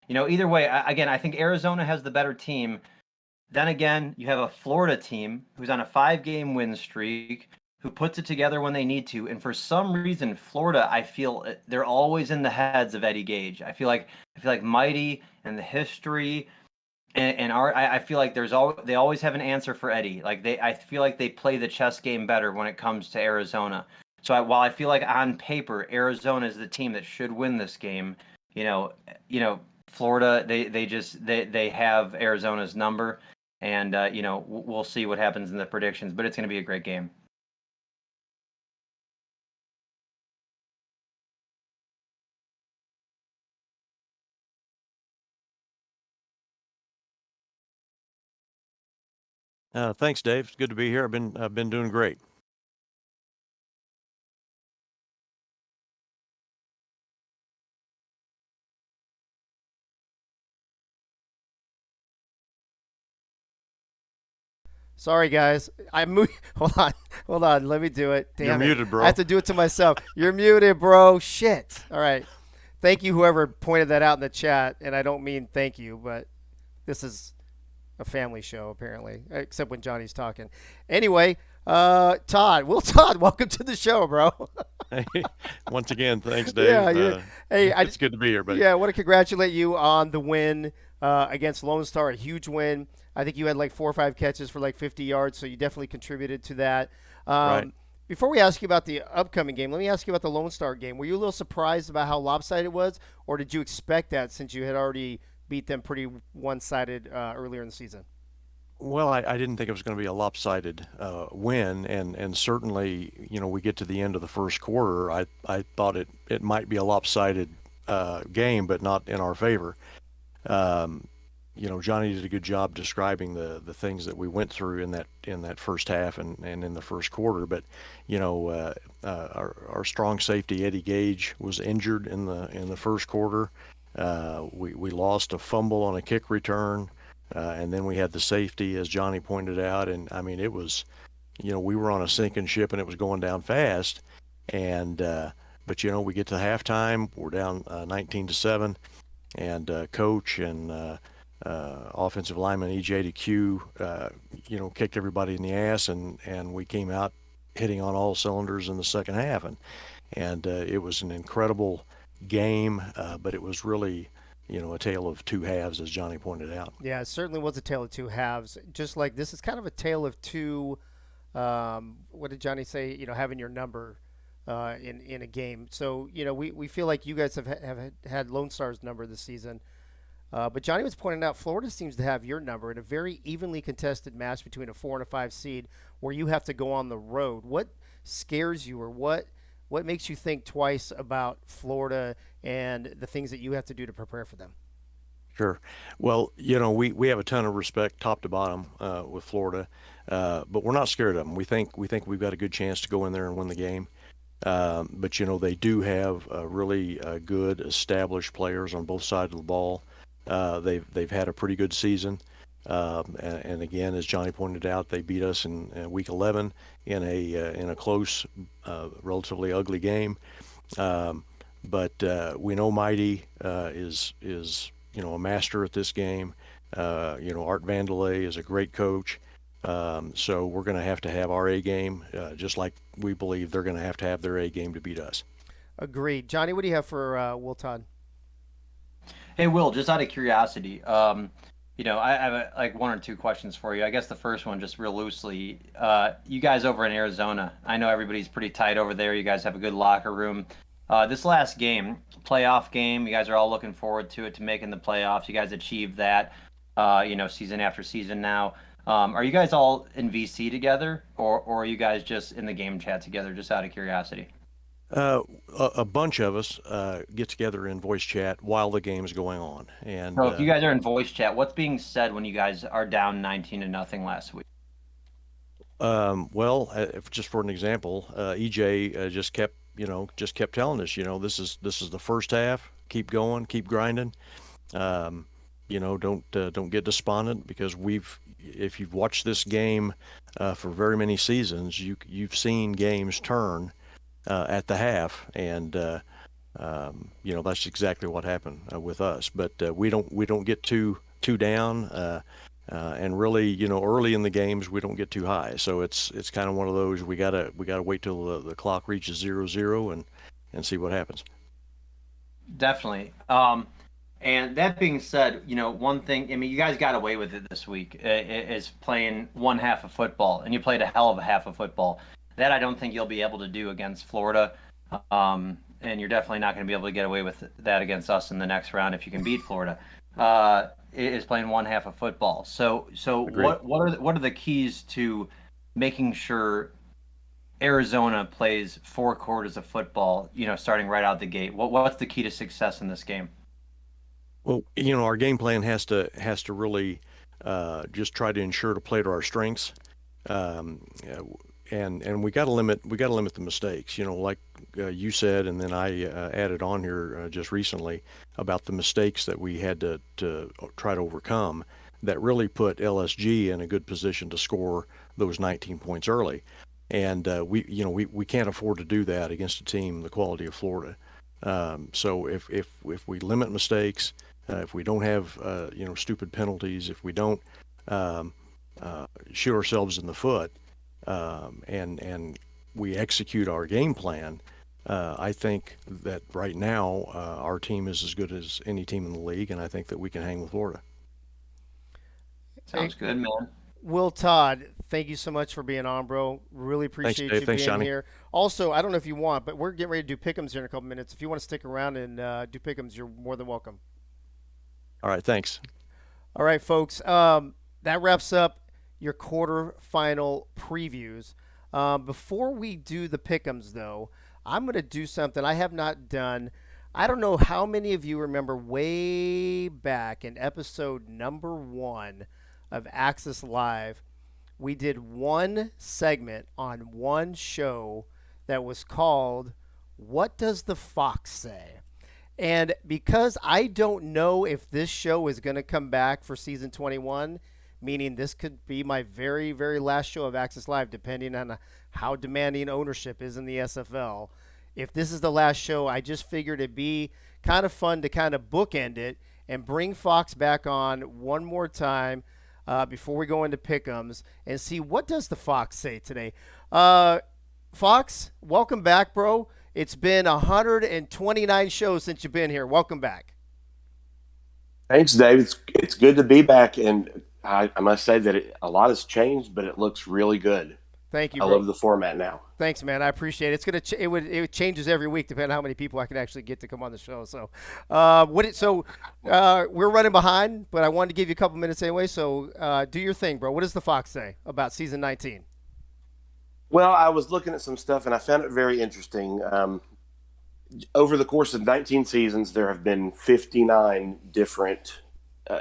either way, again, I think Arizona has the better team. Then again, you have a Florida team who's on a 5-game win streak, who puts it together when they need to. And for some reason, Florida, I feel they're always in the heads of Eddie Gage. I feel like Mighty and the history and art. I feel like they always have an answer for Eddie. I feel like they play the chess game better when it comes to Arizona. So while I feel like on paper Arizona is the team that should win this game, Florida they have Arizona's number. And we'll see what happens in the predictions, but it's going to be a great game. Thanks, Dave. It's good to be here. I've been doing great. Sorry, guys. Hold on. Let me do it. Damn You're it. muted, bro. I have to do it to myself. You're muted, bro. Shit. All right. Thank you, whoever pointed that out in the chat. And I don't mean thank you, but this is a family show, apparently, except when Johnny's talking. Anyway, Todd. Todd, welcome to the show, bro. Hey, once again, thanks, Dave. Yeah. Hey, it's good to be here, buddy. Yeah, I want to congratulate you on the win against Lone Star, a huge win. I think you had like 4 or 5 catches for like 50 yards, so you definitely contributed to that. Right. Before we ask you about the upcoming game, let me ask you about the Lone Star game. Were you a little surprised about how lopsided it was, or did you expect that since you had already beat them pretty one-sided earlier in the season? Well, I didn't think it was going to be a lopsided win, and certainly, we get to the end of the first quarter. I thought it might be a lopsided game, but not in our favor. Johnny did a good job describing the things that we went through in that first half and in the first quarter. But our strong safety Eddie Gage was injured in the first quarter. We lost a fumble on a kick return, and then we had the safety, as Johnny pointed out. And I mean, it was, we were on a sinking ship and it was going down fast. And but we get to halftime, we're down 19-7, and coach and offensive lineman EJ to Q, kicked everybody in the ass, and we came out hitting on all cylinders in the second half, and it was an incredible game, but it was really, a tale of two halves, as Johnny pointed out. Yeah, it certainly was a tale of two halves. Just like this is kind of a tale of two. What did Johnny say? Having your number in a game. So we feel like you guys have had Lone Star's number this season. But Johnny was pointing out Florida seems to have your number in a very evenly contested match between a 4 and a 5 seed where you have to go on the road. What scares you, or what makes you think twice about Florida and the things that you have to do to prepare for them? Sure. Well, we have a ton of respect top to bottom with Florida, but we're not scared of them. We think we've got a good chance to go in there and win the game. But they do have really good established players on both sides of the ball. They've had a pretty good season, and again, as Johnny pointed out, they beat us in week 11 in a close, relatively ugly game. But we know Mighty is a master at this game. Art Vandelay is a great coach. So we're going to have our A game, just like we believe they're going to have their A game to beat us. Agreed. Johnny, what do you have for Will Todd? Hey, Will, just out of curiosity, I have like one or two questions for you. I guess the first one, just real loosely, you guys over in Arizona, I know everybody's pretty tight over there. You guys have a good locker room. This last game, playoff game, you guys are all looking forward to it, to making the playoffs. You guys achieved that, season after season now. Are you guys all in VC together, or are you guys just in the game chat together, just out of curiosity? Uh, a bunch of us get together in voice chat while the game's going on, and So if you guys are in voice chat, what's being said when you guys are down 19-0 last week? well, just for an example, EJ just kept telling us, this is the first half. Keep going, keep grinding. Um, don't get despondent because if you've watched this game for very many seasons, you've seen games turn at the half, and that's exactly what happened with us. But we don't get too down, and really, early in the games we don't get too high. So it's kind of one of those we gotta wait till the clock reaches 0-0 and see what happens. Definitely. And that being said, one thing, I mean, you guys got away with it this week, is playing one half of football, and you played a hell of a half of football. That I don't think you'll be able to do against Florida. And you're definitely not going to be able to get away with that against us in the next round if you can beat Florida. Is playing one half of football. So Agreed. what are the keys to making sure Arizona plays 4 quarters of football, starting right out the gate? What's the key to success in this game? Well, our game plan has to really just try to ensure to play to our strengths, and we got to limit the mistakes. Like you said, and then I added on here just recently about the mistakes that we had to try to overcome that really put LSG in a good position to score those 19 points early, and we can't afford to do that against a team the quality of Florida. So if we limit mistakes, if we don't have stupid penalties, if we don't um, shoot ourselves in the foot, and we execute our game plan, I think that right now our team is as good as any team in the league, and I think that we can hang with Florida. Sounds good, man. Will Todd, thank you so much for being on, bro. Really Thanks, appreciate Dave. you Thanks, being Johnny. here. Also, I don't know if you want, but we're getting ready to do pick'ems here in a couple minutes. If you want to stick around and do pick'ems, you're more than welcome. All right, thanks. All right, folks. That wraps up your quarterfinal previews. Before we do the pick'ems, though, I'm going to do something I have not done. I don't know how many of you remember way back in episode number 1 of Axis Live, we did one segment on one show that was called "What Does the Fox Say?" And because I don't know if this show is going to come back for season 21, meaning this could be my very, very last show of Access Live, depending on how demanding ownership is in the SFL. If this is the last show, I just figured it'd be kind of fun to kind of bookend it and bring Fox back on one more time before we go into pick'ems and see what does the Fox say today. Fox, welcome back, bro. It's been 129 shows since you've been here. Welcome back. Thanks, Dave. It's good to be back, and I must say that a lot has changed, but it looks really good. Thank you, I bro. love the format now. Thanks, man. I appreciate it. It's gonna it changes every week depending on how many people I can actually get to come on the show. So, we're running behind, but I wanted to give you a couple minutes anyway. So, do your thing, bro. What does the Fox say about season 19? Well, I was looking at some stuff, and I found it very interesting. Over the course of 19 seasons, there have been 59 different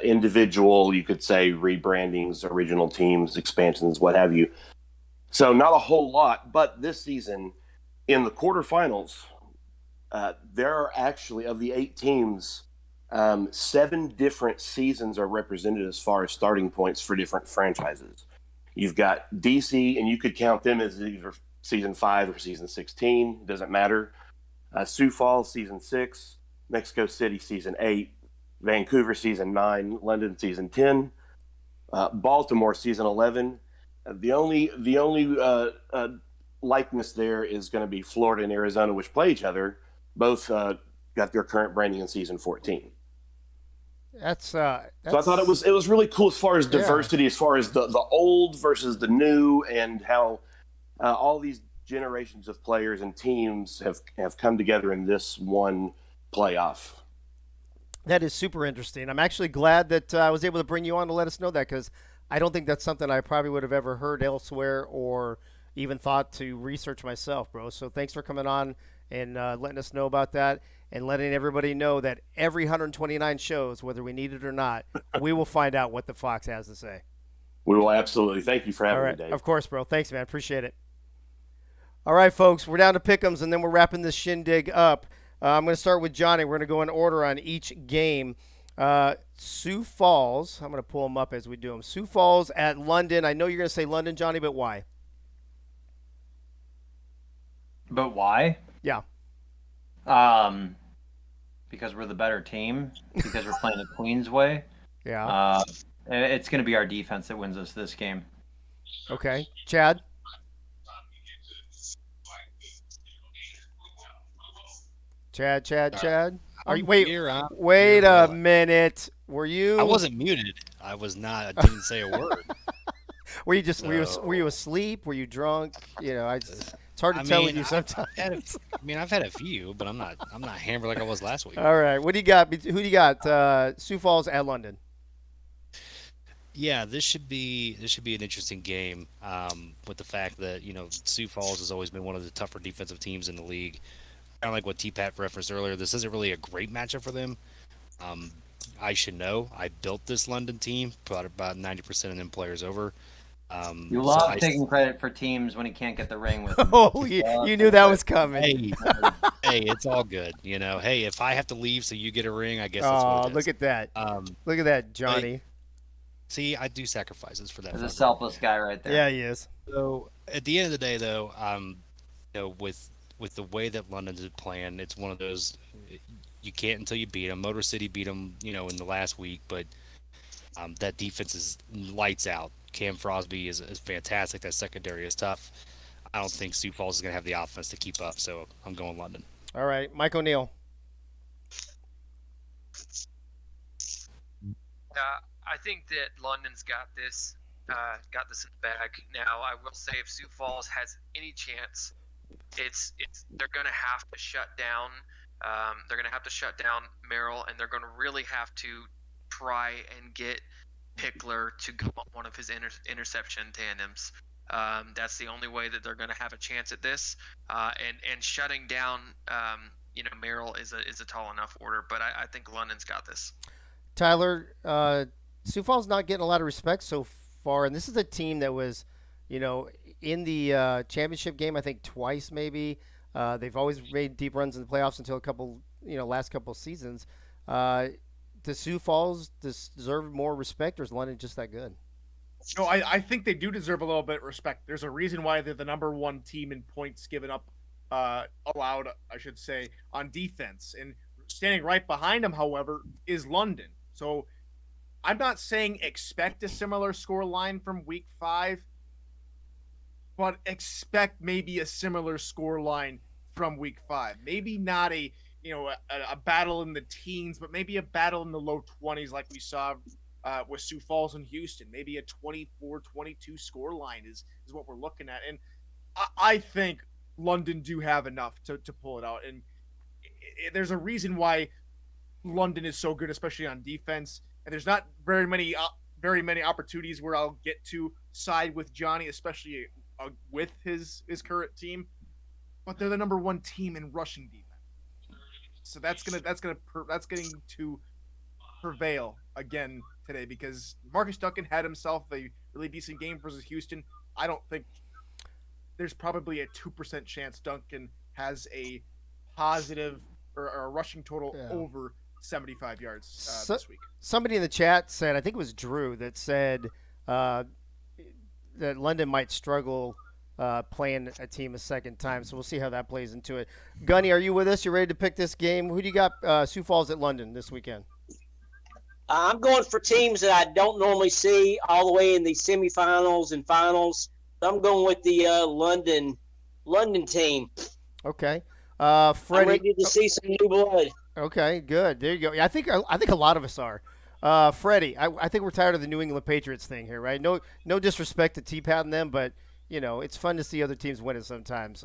individual, you could say, rebrandings, original teams, expansions, what have you. So not a whole lot, but this season in the quarterfinals, there are actually, of the 8 teams, 7 different seasons are represented as far as starting points for different franchises. You've got DC, and you could count them as either season 5 or season 16, doesn't matter. Sioux Falls, season 6, Mexico City, season 8, Vancouver, season 9, London, season 10, Baltimore, season 11. The only likeness there is going to be Florida and Arizona, which play each other. both got their current branding in season 14. That's So I thought it was really cool as far as Yeah. diversity, as far as the old versus the new, and how all these generations of players and teams have come together in this one playoff. That is super interesting. I'm actually glad that I was able to bring you on to let us know that, because I don't think that's something I probably would have ever heard elsewhere or even thought to research myself, bro. So thanks for coming on and letting us know about that, and letting everybody know that every 129 shows, whether we need it or not, we will find out what the Fox has to say. We will absolutely. Thank you for All having right. me, Dave. Of course, bro. Thanks, man. Appreciate it. All right, folks. We're down to pick'ems, and then we're wrapping this shindig up. I'm going to start with Johnny. We're going to go in order on each game. Sioux Falls. I'm going to pull them up as we do them. Sioux Falls at London. I know you're going to say London, Johnny, but why? But why? Yeah. Because we're the better team. Because we're playing the Queens way. Yeah. It's going to be our defense that wins us this game. Okay. Chad? Chad? Are you, wait a minute. Were you? I wasn't muted. I was not. I didn't say a word. Were you just were you asleep? Were you drunk? It's hard to tell with you sometimes. I've had a few, but I'm not hammered like I was last week. All right. What do you got? Who do you got? Sioux Falls at London. Yeah, this should be an interesting game. With the fact that Sioux Falls has always been one of the tougher defensive teams in the league. Kind of like what T-Pat referenced earlier, this isn't really a great matchup for them. I should know. I built this London team, brought about 90% of them players over. You love taking credit for teams when he can't get the ring with them. Oh, you knew that was coming. Hey, it's all good. Hey, if I have to leave so you get a ring, I guess that's what it is. Look at that. Look at that, Johnny. See, I do sacrifices for that. He's a selfless guy right there. Yeah, he is. So at the end of the day, though, with the way that London's playing, it's one of those you can't until you beat them. Motor City beat them, in the last week, but that defense is lights out. Cam Frosby is fantastic. That secondary is tough. I don't think Sioux Falls is going to have the offense to keep up, so I'm going London. All right, Mike O'Neill. I think that London's got this in the bag. Now, I will say, if Sioux Falls has any chance, they're going to have to shut down. They're going to have to shut down Merrill, and they're going to really have to try and get Pickler to go on one of his interception tandems. That's the only way that they're going to have a chance at this. And shutting down, Merrill is a tall enough order. But I think London's got this. Tyler, Sioux Falls not getting a lot of respect so far, and this is a team that was, in the championship game, I think twice maybe. They've always made deep runs in the playoffs until a couple, last couple of seasons. Does Sioux Falls deserve more respect, or is London just that good? No, I think they do deserve a little bit of respect. There's a reason why they're the number one team in points given up, allowed, I should say, on defense. And standing right behind them, however, is London. So I'm not saying expect a similar score line from week 5, but expect maybe a similar score line from week 5. Maybe not a battle in the teens, but maybe a battle in the low 20s like we saw with Sioux Falls and Houston. Maybe a 24-22 score line is what we're looking at. And I think London do have enough to pull it out. And there's a reason why London is so good, especially on defense. And there's not very many opportunities where I'll get to side with Johnny, especially with his current team. But they're the number one team in rushing defense. So that's going to prevail again today, because Marcus Duncan had himself a really decent game versus Houston. I don't think there's probably a 2% chance Duncan has a positive or a rushing total over 75 yards this week. Somebody in the chat said, I think it was Drew, that said that London might struggle playing a team a second time. So we'll see how that plays into it. Gunny, are you with us? You ready to pick this game? Who do you got Sioux Falls at London this weekend? I'm going for teams that I don't normally see all the way in the semifinals and finals. So I'm going with the London team. Okay. I'm Freddie. ready to see some new blood. Okay, good. There you go. Yeah, I think a lot of us are. Freddie, I think we're tired of the New England Patriots thing here, right? No disrespect to T-Pat and them, but it's fun to see other teams winning sometimes.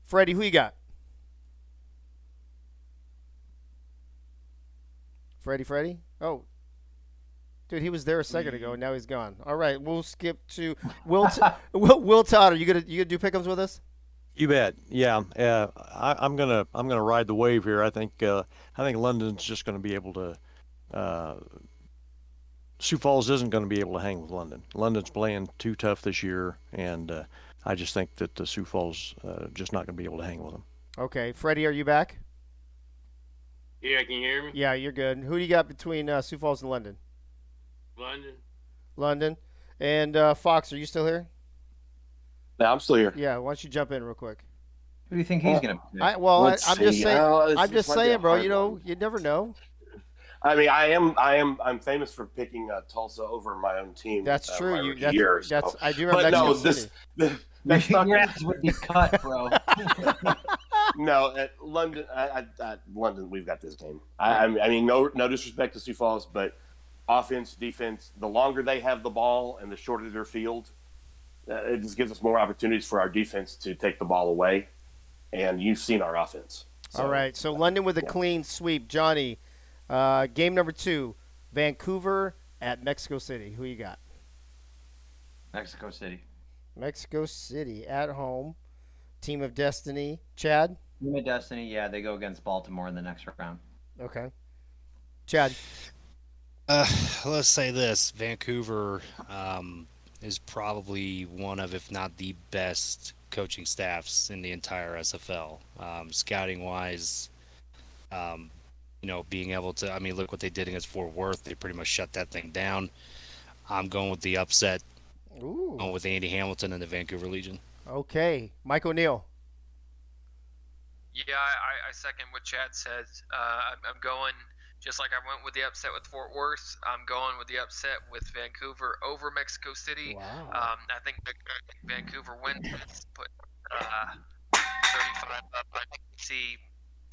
Freddie, who you got? Freddie? Oh, dude, he was there a second ago, and now he's gone. All right, we'll skip to Will. Will Todd, are you gonna do pick'ems with us? You bet. Yeah, I'm gonna ride the wave here. I think London's just going to be able to. Sioux Falls isn't going to be able to hang with London. London's playing too tough this year, and I just think that the Sioux Falls just not going to be able to hang with them. Okay, Freddie, are you back? Yeah, can you hear me? Yeah, you're good. Who do you got between Sioux Falls and London? London. London. And Fox, are you still here? Yeah, I'm still here. Yeah, why don't you jump in real quick? Who do you think he's going to pick? I'm just saying. I'm just might be a saying, bro. hard You know, one. you never know. I mean, I'm famous for picking Tulsa over my own team. That's true. My years. I do remember But no, Mexico City. that's not. Your ass would be cut, bro. No, at London, London, we've got this game. I mean, no disrespect to Sioux Falls, but offense, defense, the longer they have the ball and the shorter their field, it just gives us more opportunities for our defense to take the ball away. And you've seen our offense. So, All right. So London with a clean sweep. Johnny, game number 2, Vancouver at Mexico City. Who you got? Mexico City. Mexico City at home. Team of Destiny. Chad? Team of Destiny, yeah, they go against Baltimore in the next round. Okay. Chad? Let's say this: Vancouver is probably one of, if not the best coaching staffs in the entire SFL. Scouting wise, being able to, I mean, look what they did against Fort Worth. They pretty much shut that thing down. I'm going with the upset. Ooh. Going with Andy Hamilton and the Vancouver Legion. Okay. Mike O'Neill. Yeah, I second what Chad said. I'm going just like I went with the upset with Fort Worth. I'm going with the upset with Vancouver over Mexico City. Wow. I think Vancouver wins this, put 35 up.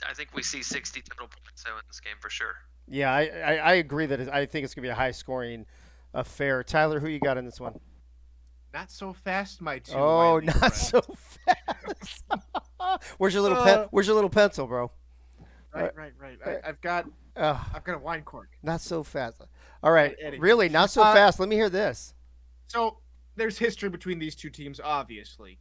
I think we see 60 total points though in this game for sure. Yeah, I agree that I think it's going to be a high-scoring affair. Tyler, who you got in this one? Not so fast, my two. Oh, wily not friend. so fast. Where's your little pencil, bro? Right. I've got a wine cork. Not so fast. All right, Eddie. really, not so fast. Let me hear this. So there's history between these two teams, obviously.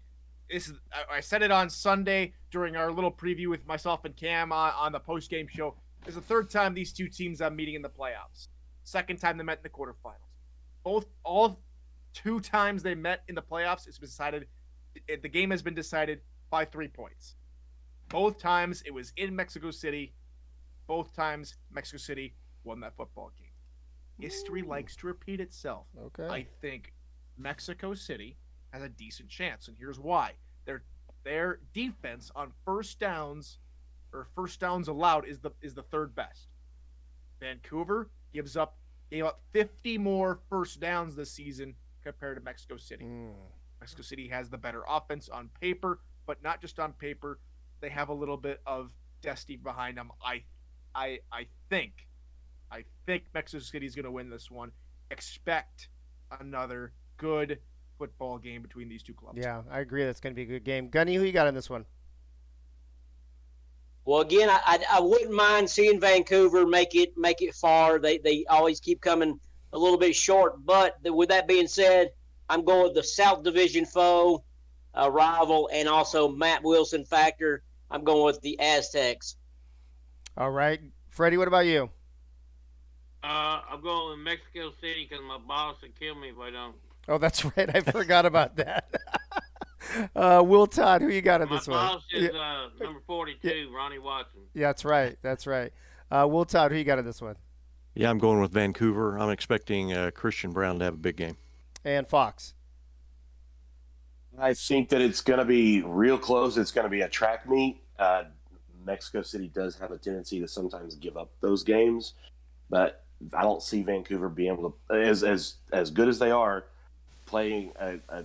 I said it on Sunday during our little preview with myself and Cam on the post-game show. It's the third time these two teams are meeting in the playoffs. Second time they met in the quarterfinals. All 2 times they met in the playoffs, the game has been decided by 3 points. Both times it was in Mexico City. Both times Mexico City won that football game. History likes to repeat itself. Okay. I think Mexico City has a decent chance, and here's why. Their defense on first downs allowed is the third best. Vancouver gave up 50 more first downs this season compared to Mexico City. Mexico City has the better offense on paper, but not just on paper. They have a little bit of destiny behind them. I think Mexico City is going to win this one. Expect another good football game between these two clubs. Yeah, I agree. That's going to be a good game. Gunny, who you got in this one? Well, again, I wouldn't mind seeing Vancouver make it far. They always keep coming a little bit short. But with that being said, I'm going with the South Division foe, rival, and also Matt Wilson factor. I'm going with the Aztecs. All right. Freddie, what about you? I'm going with Mexico City because my boss will kill me if I don't. Oh, that's right. I forgot about that. Will Todd, who you got in My this one? boss is number 42, Ronnie Watson. Yeah, that's right. Will Todd, who you got in this one? Yeah, I'm going with Vancouver. I'm expecting Christian Brown to have a big game. And Fox. I think that it's going to be real close. It's going to be a track meet. Mexico City does have a tendency to sometimes give up those games, but I don't see Vancouver being able to, as good as they are, playing a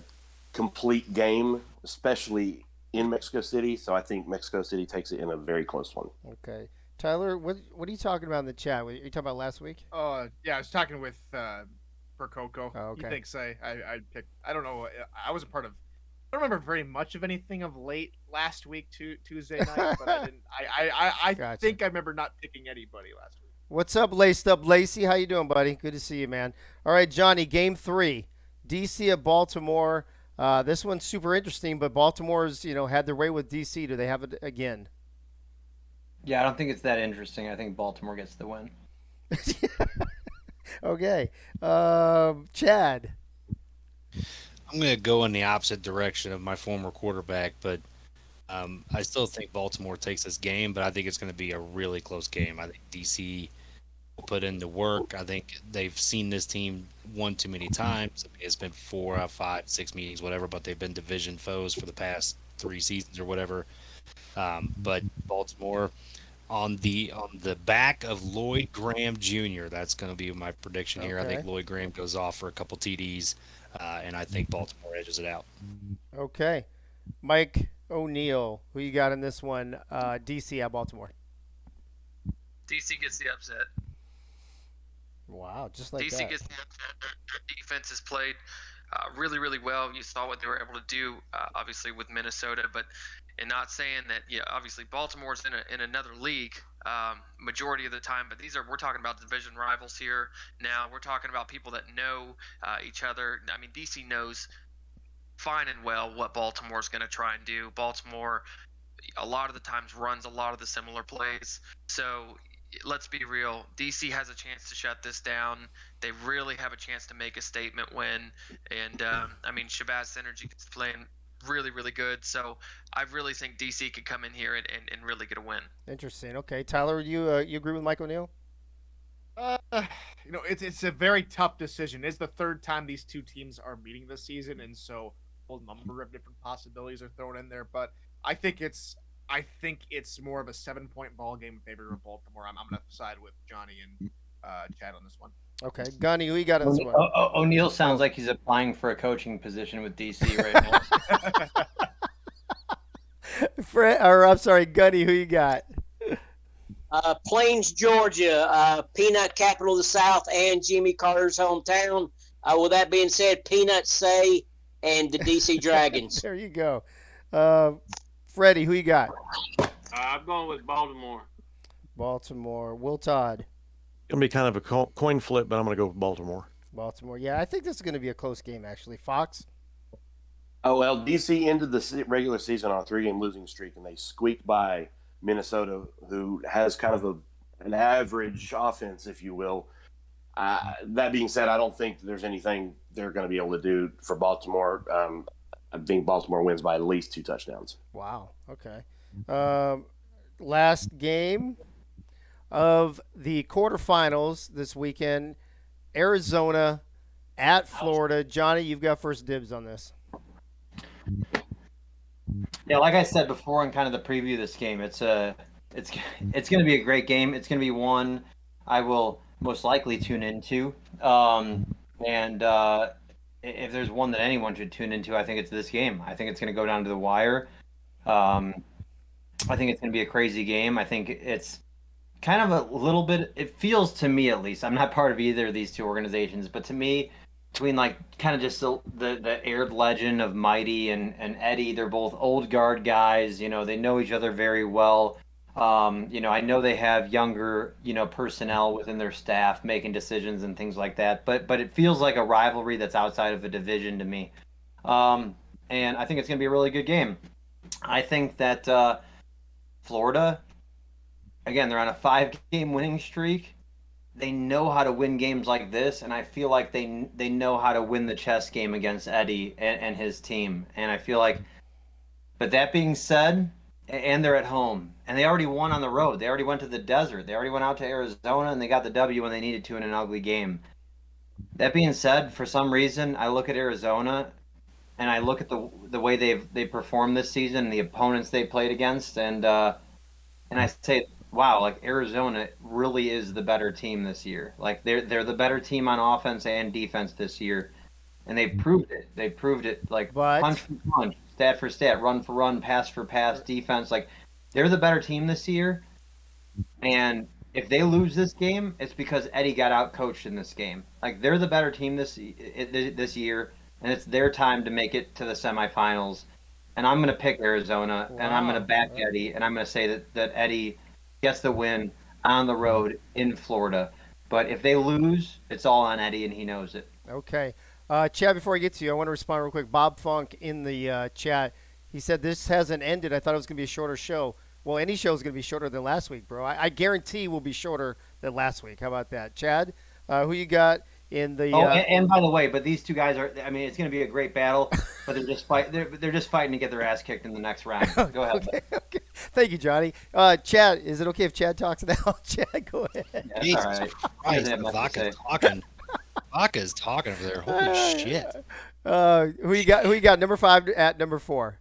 complete game, especially in Mexico City, so I think Mexico City takes it in a very close one. Okay. Tyler, what are you talking about in the chat? Are you talking about last week? Yeah, I was talking with Percoco. Oh, He okay. thinks I picked. I don't know. I was a part of. I don't remember very much of anything of late last week, Tuesday night, but I didn't. I Gotcha. think I remember not picking anybody last week. What's up, Laced Up Lacey? How you doing, buddy? Good to see you, man. All right, Johnny, game 3. DC at Baltimore. This one's super interesting, but Baltimore's, had their way with DC. Do they have it again? Yeah, I don't think it's that interesting. I think Baltimore gets the win. Okay. Chad. I'm going to go in the opposite direction of my former quarterback, but I still think Baltimore takes this game, but I think it's going to be a really close game. I think DC will put in the work. I think they've seen this team one too many times. I mean, it's been 4 out of 5, 6 meetings, whatever, but they've been division foes for the past 3 seasons or whatever. But Baltimore on the back of Lloyd Graham Jr. That's going to be my prediction here. I Okay. think Lloyd Graham goes off for a couple TDs, and I think Baltimore edges it out. Okay. Mike O'Neill, who you got in this one? DC at Baltimore. DC gets the upset. Wow, just like DC that. gets the upset. Their defense has played really, really well. You saw what they were able to do, obviously with Minnesota, but and not saying that, obviously Baltimore's in another league majority of the time, but we're talking about division rivals here. Now we're talking about people that know each other. I mean, DC knows fine and well what Baltimore's going to try and do. Baltimore, a lot of the times, runs a lot of the similar plays. So let's be real. DC has a chance to shut this down. They really have a chance to make a statement win. And, I mean, Shabazz Synergy is playing really, really good. So I really think DC could come in here and really get a win. Interesting. Okay, Tyler, you agree with Mike O'Neill? It's a very tough decision. It's the third time these two teams are meeting this season, and so a whole number of different possibilities are thrown in there. But I think it's more of a 7-point ball game in favor of Baltimore. I'm going to side with Johnny and Chad on this one. Okay, Gunny, who you got in this one? O'Neill sounds like he's applying for a coaching position with DC right now. I'm sorry, Gunny, who you got? Plains, Georgia, peanut capital of the South and Jimmy Carter's hometown. With that being said, Peanuts say and the DC Dragons. There you go. Freddie, who you got? I'm going with Baltimore. Baltimore. Will Todd. Gonna be kind of a coin flip, but I'm gonna go with Baltimore. Baltimore. Yeah, I think this is gonna be a close game actually. Fox. Oh, well, DC ended the regular season on a 3-game losing streak, and they squeaked by Minnesota, who has kind of an average offense, if you will. That being said, I don't think there's anything they're going to be able to do for Baltimore. I think Baltimore wins by at least 2 touchdowns. Wow. Okay. Last game of the quarterfinals this weekend. Arizona at Florida. Johnny, you've got first dibs on this. Yeah, like I said before in kind of the preview of this game, it's going to be a great game. It's going to be one I will most likely tune into. And if there's one that anyone should tune into, I think it's this game. I think it's going to go down to the wire. I think it's going to be a crazy game. I think it's kind of a little bit, it feels to me at least, I'm not part of either of these two organizations, but to me, between like kind of just the aired legend of Mighty and Eddie, they're both old guard guys. They know each other very well. I know they have younger, personnel within their staff making decisions and things like that. But it feels like a rivalry that's outside of a division to me. And I think it's going to be a really good game. I think that Florida, again, they're on a 5-game winning streak. They know how to win games like this, and I feel like they know how to win the chess game against Eddie and his team. And I feel like, but that being said, and they're at home, and they already won on the road. They already went to the desert. They already went out to Arizona, and they got the W when they needed to in an ugly game. That being said, for some reason, I look at Arizona, and I look at the way they performed this season, and the opponents they played against, and I say, wow, like Arizona really is the better team this year. Like they're the better team on offense and defense this year. and they proved it. They proved it like punch But for punch, stat for stat, run for run, pass for pass, defense. Like they're the better team this year, and if they lose this game, it's because Eddie got out coached in this game. Like they're the better team this year, and it's their time to make it to the semifinals. And I'm going to pick Arizona, and I'm going to wow. back Eddie, and I'm going to say that Eddie gets the win on the road in Florida. But if they lose, it's all on Eddie, and he knows it. Okay. Chad, before I get to you, I want to respond real quick. Bob Funk in the chat, he said this hasn't ended. I thought it was going to be a shorter show. Well, any show is going to be shorter than last week, bro. I guarantee will be shorter than last week. How about that? Chad, who you got in the Oh, and by the way, but these two guys are. I mean, it's going to be a great battle, but they're just fighting to get their ass kicked in the next round. Go ahead. okay. Thank you, Johnny. Chad, is it okay if Chad talks now? Chad, go ahead. Yeah, that's Jesus all right. He Christ, doesn't have much to Vodka's say. talking. Vodka's talking over there. Holy shit. Who you got? Who you got? Number 5 at number 4.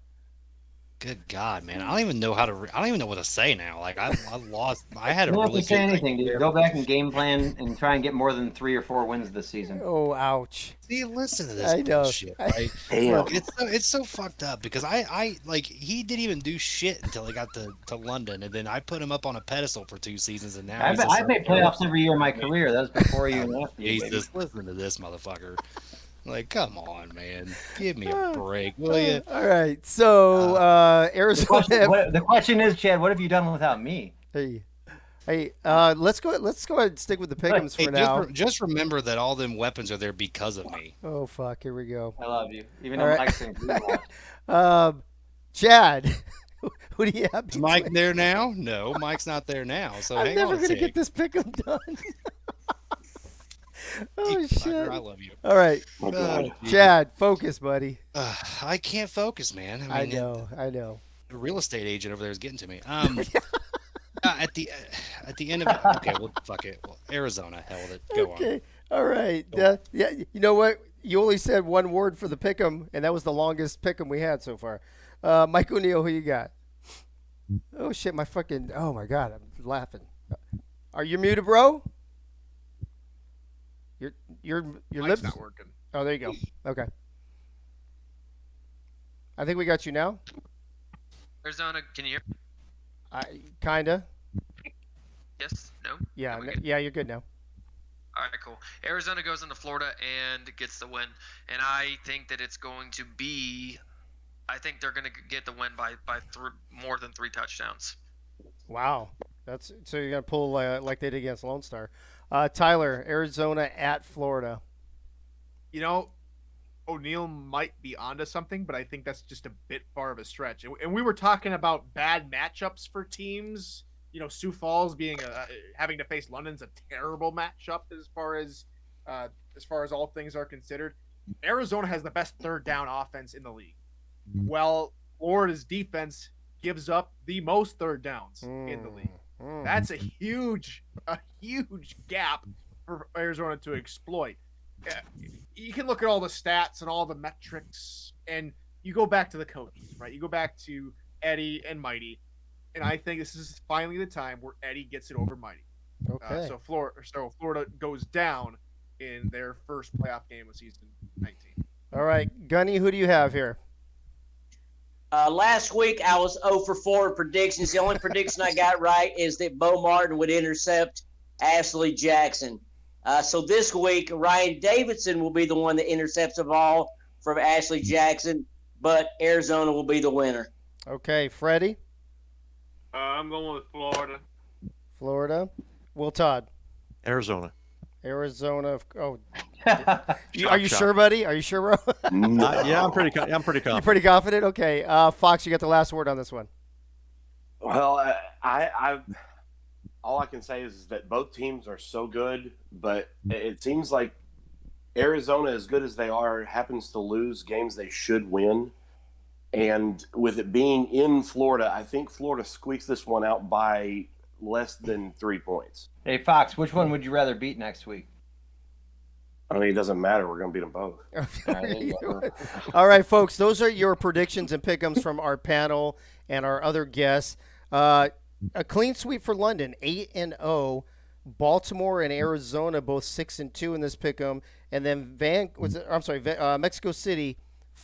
Good God, man! I don't even know how to. I don't even know what to say now. Like I lost. I had a You don't have really to say good. anything, dude. Go back and game plan and try and get more than 3 or 4 wins this season. Oh, ouch. See, listen to this I know. bullshit, right? Damn. It's so fucked up because I like he didn't even do shit until he got to London, and then I put him up on a pedestal for 2 seasons, and now I've made playoffs every year in my career. That was before you and after you, baby. Jesus, listen to this motherfucker. Like, come on, man, give me a break, will you? All right. So Arizona. The question is, Chad, what have you done without me? Hey, let's go. Let's go ahead and stick with the pick'ems Hey, for now. just remember that all them weapons are there because of me. Oh fuck! Here we go. I love you. Even All though right. Mike's in Cleveland. Chad, who do you have? Is Mike there now? No, Mike's not there now. So I'm hang never on a gonna sec. get this pick'em done. Oh You fucker, shit! I love you. All right, My God. Chad, focus, buddy. I can't focus, man. I I mean, know. the real estate agent over there is getting to me. At the end of it, okay, well, fuck it. Well, Arizona, hell with it. Go on. Okay. All right. Go Yeah. You know what? You only said one word for the pick'em, and that was the longest pick'em we had so far. Mike O'Neill, who you got? Oh shit! My fucking. Oh my god! I'm laughing. Are you muted, bro? Your Mike's lips. not working. Oh, there you go. Okay. I think we got you now. Arizona, can you hear? I kinda. Yes? No? Yeah. Are we good? Yeah. You're good now. All right, cool. Arizona goes into Florida and gets the win, and I think that it's going to be. I think they're going to get the win by more than 3 touchdowns. Wow. That's so you're gonna pull like they did against Lone Star. Tyler, Arizona at Florida. You know, O'Neal might be onto something, but I think that's just a bit far of a stretch. And we were talking about bad matchups for teams. You know, Sioux Falls being having to face London's a terrible matchup as far as all things are considered. Arizona has the best third down offense in the league. Well, Florida's defense gives up the most third downs in the league. That's a huge gap for Arizona to exploit. You can look at all the stats and all the metrics, and you go back to the coaches, right? You go back to Eddie and Mighty, and I think this is finally the time where Eddie gets it over Mighty. Okay. So Florida goes down in their first playoff game of season 19. All right, Gunny, who do you have here? Last week I was 0 for 4 predictions. The only prediction I got right is that Bo Martin would intercept Ashley Jackson. So this week, Ryan Davidson will be the one that intercepts the ball from Ashley Jackson, but Arizona will be the winner. Okay, Freddie, I'm going with Florida. Florida. Will Todd, Arizona. Arizona. Oh, Chop, are you chop. sure, buddy? Are you sure, bro? Yeah, I'm pretty You confident. pretty confident? Okay. Fox, you got the last word on this one. Well, I all I can say is that both teams are so good, but it seems like Arizona, as good as they are, happens to lose games they should win. And with it being in Florida, I think Florida squeaks this one out by less than 3 points. Hey, Fox, which one would you rather beat next week? I mean, it doesn't matter. We're going to beat them both. There you go. All right, folks. Those are your predictions and pick'ems from our panel and our other guests. A clean sweep for London, 8-0. Baltimore and Arizona both 6-2 in this pick'em, and then Mexico City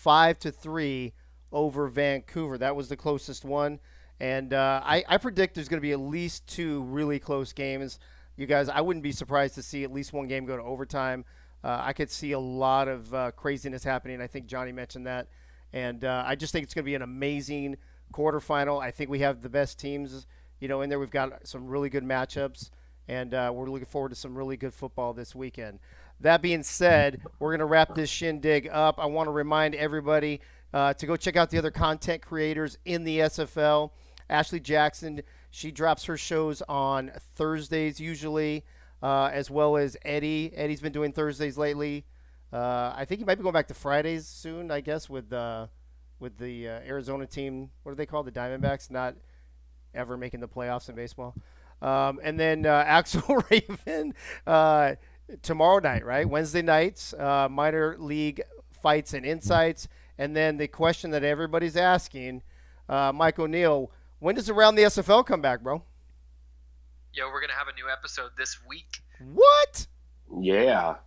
5-3 over Vancouver. That was the closest one, and I predict there's going to be at least two really close games. You guys, I wouldn't be surprised to see at least one game go to overtime. I could see a lot of craziness happening. I think Johnny mentioned that, and I just think it's going to be an amazing quarterfinal. I think we have the best teams, in there. We've got some really good matchups, and we're looking forward to some really good football this weekend. That being said, we're going to wrap this shindig up. I want to remind everybody to go check out the other content creators in the SFL. Ashley Jackson, she drops her shows on Thursdays usually, as well as Eddie. Eddie's been doing Thursdays lately. I think he might be going back to Fridays soon, I guess, with the Arizona team. What are they called? The Diamondbacks, not ever making the playoffs in baseball. And then Axel Raven tomorrow night, right? Wednesday nights, minor league fights and insights. And then the question that everybody's asking, Mike O'Neill, when does Around the SFL come back, bro? Yo, we're going to have a new episode this week. What? Yeah.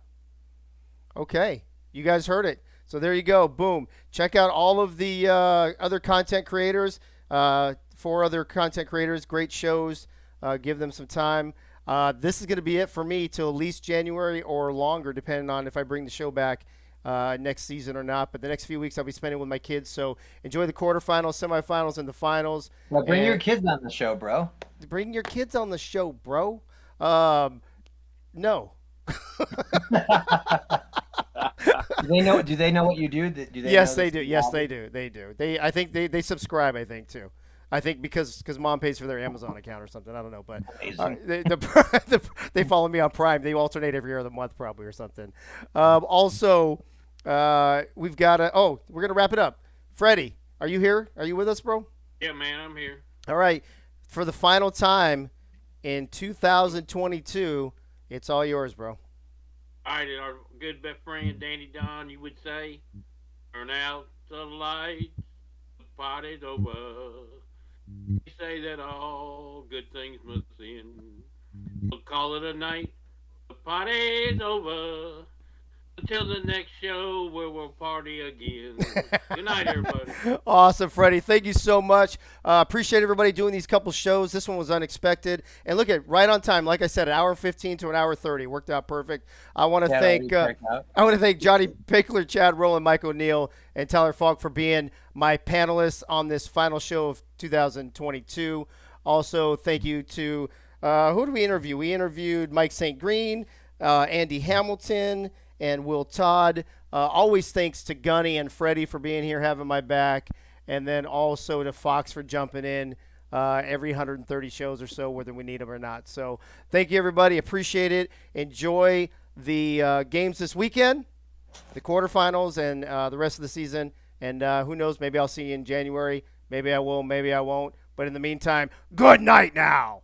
Okay. You guys heard it. So there you go. Boom. Check out all of the other content creators, 4 other content creators, great shows. Give them some time. This is going to be it for me till at least January or longer, depending on if I bring the show back next season or not. But the next few weeks I'll be spending with my kids. So enjoy the quarterfinals, semifinals, and the finals. Well, bring your kids on the show, bro. Bring your kids on the show, bro. No. Do they know what you do? Yes, they do. Yes, they do. They do. I think they subscribe. I think too. I think because mom pays for their Amazon account or something. I don't know, but they follow me on Prime. They alternate every other month probably or something. Also, we've got we're gonna wrap it up. Freddie, are you here? Are you with us, bro? Yeah, man, I'm here. All right. For the final time in 2022, it's all yours, bro. All right, and our good best friend Danny Don, you would say, turn out the lights, the party's over. They say that all good things must end. We'll call it a night. The party's over. Until the next show where we'll party again. Good night, everybody. Awesome, Freddie. Thank you so much. Appreciate everybody doing these couple shows. This one was unexpected. And look at right on time. Like I said, an hour 15 to an hour 30. Worked out perfect. I want to thank Johnny Pickler, Chad Rowland, Mike O'Neill, and Tyler Falk for being my panelists on this final show of 2022. Also, thank you to who did we interview? We interviewed Mike St. Green, Andy Hamilton, and Will Todd. Always thanks to Gunny and Freddie for being here, having my back, and then also to Fox for jumping in every 130 shows or so, whether we need them or not. So thank you, everybody. Appreciate it. Enjoy the games this weekend, the quarterfinals, and the rest of the season. And who knows, maybe I'll see you in January. Maybe I will, maybe I won't. But in the meantime, good night now.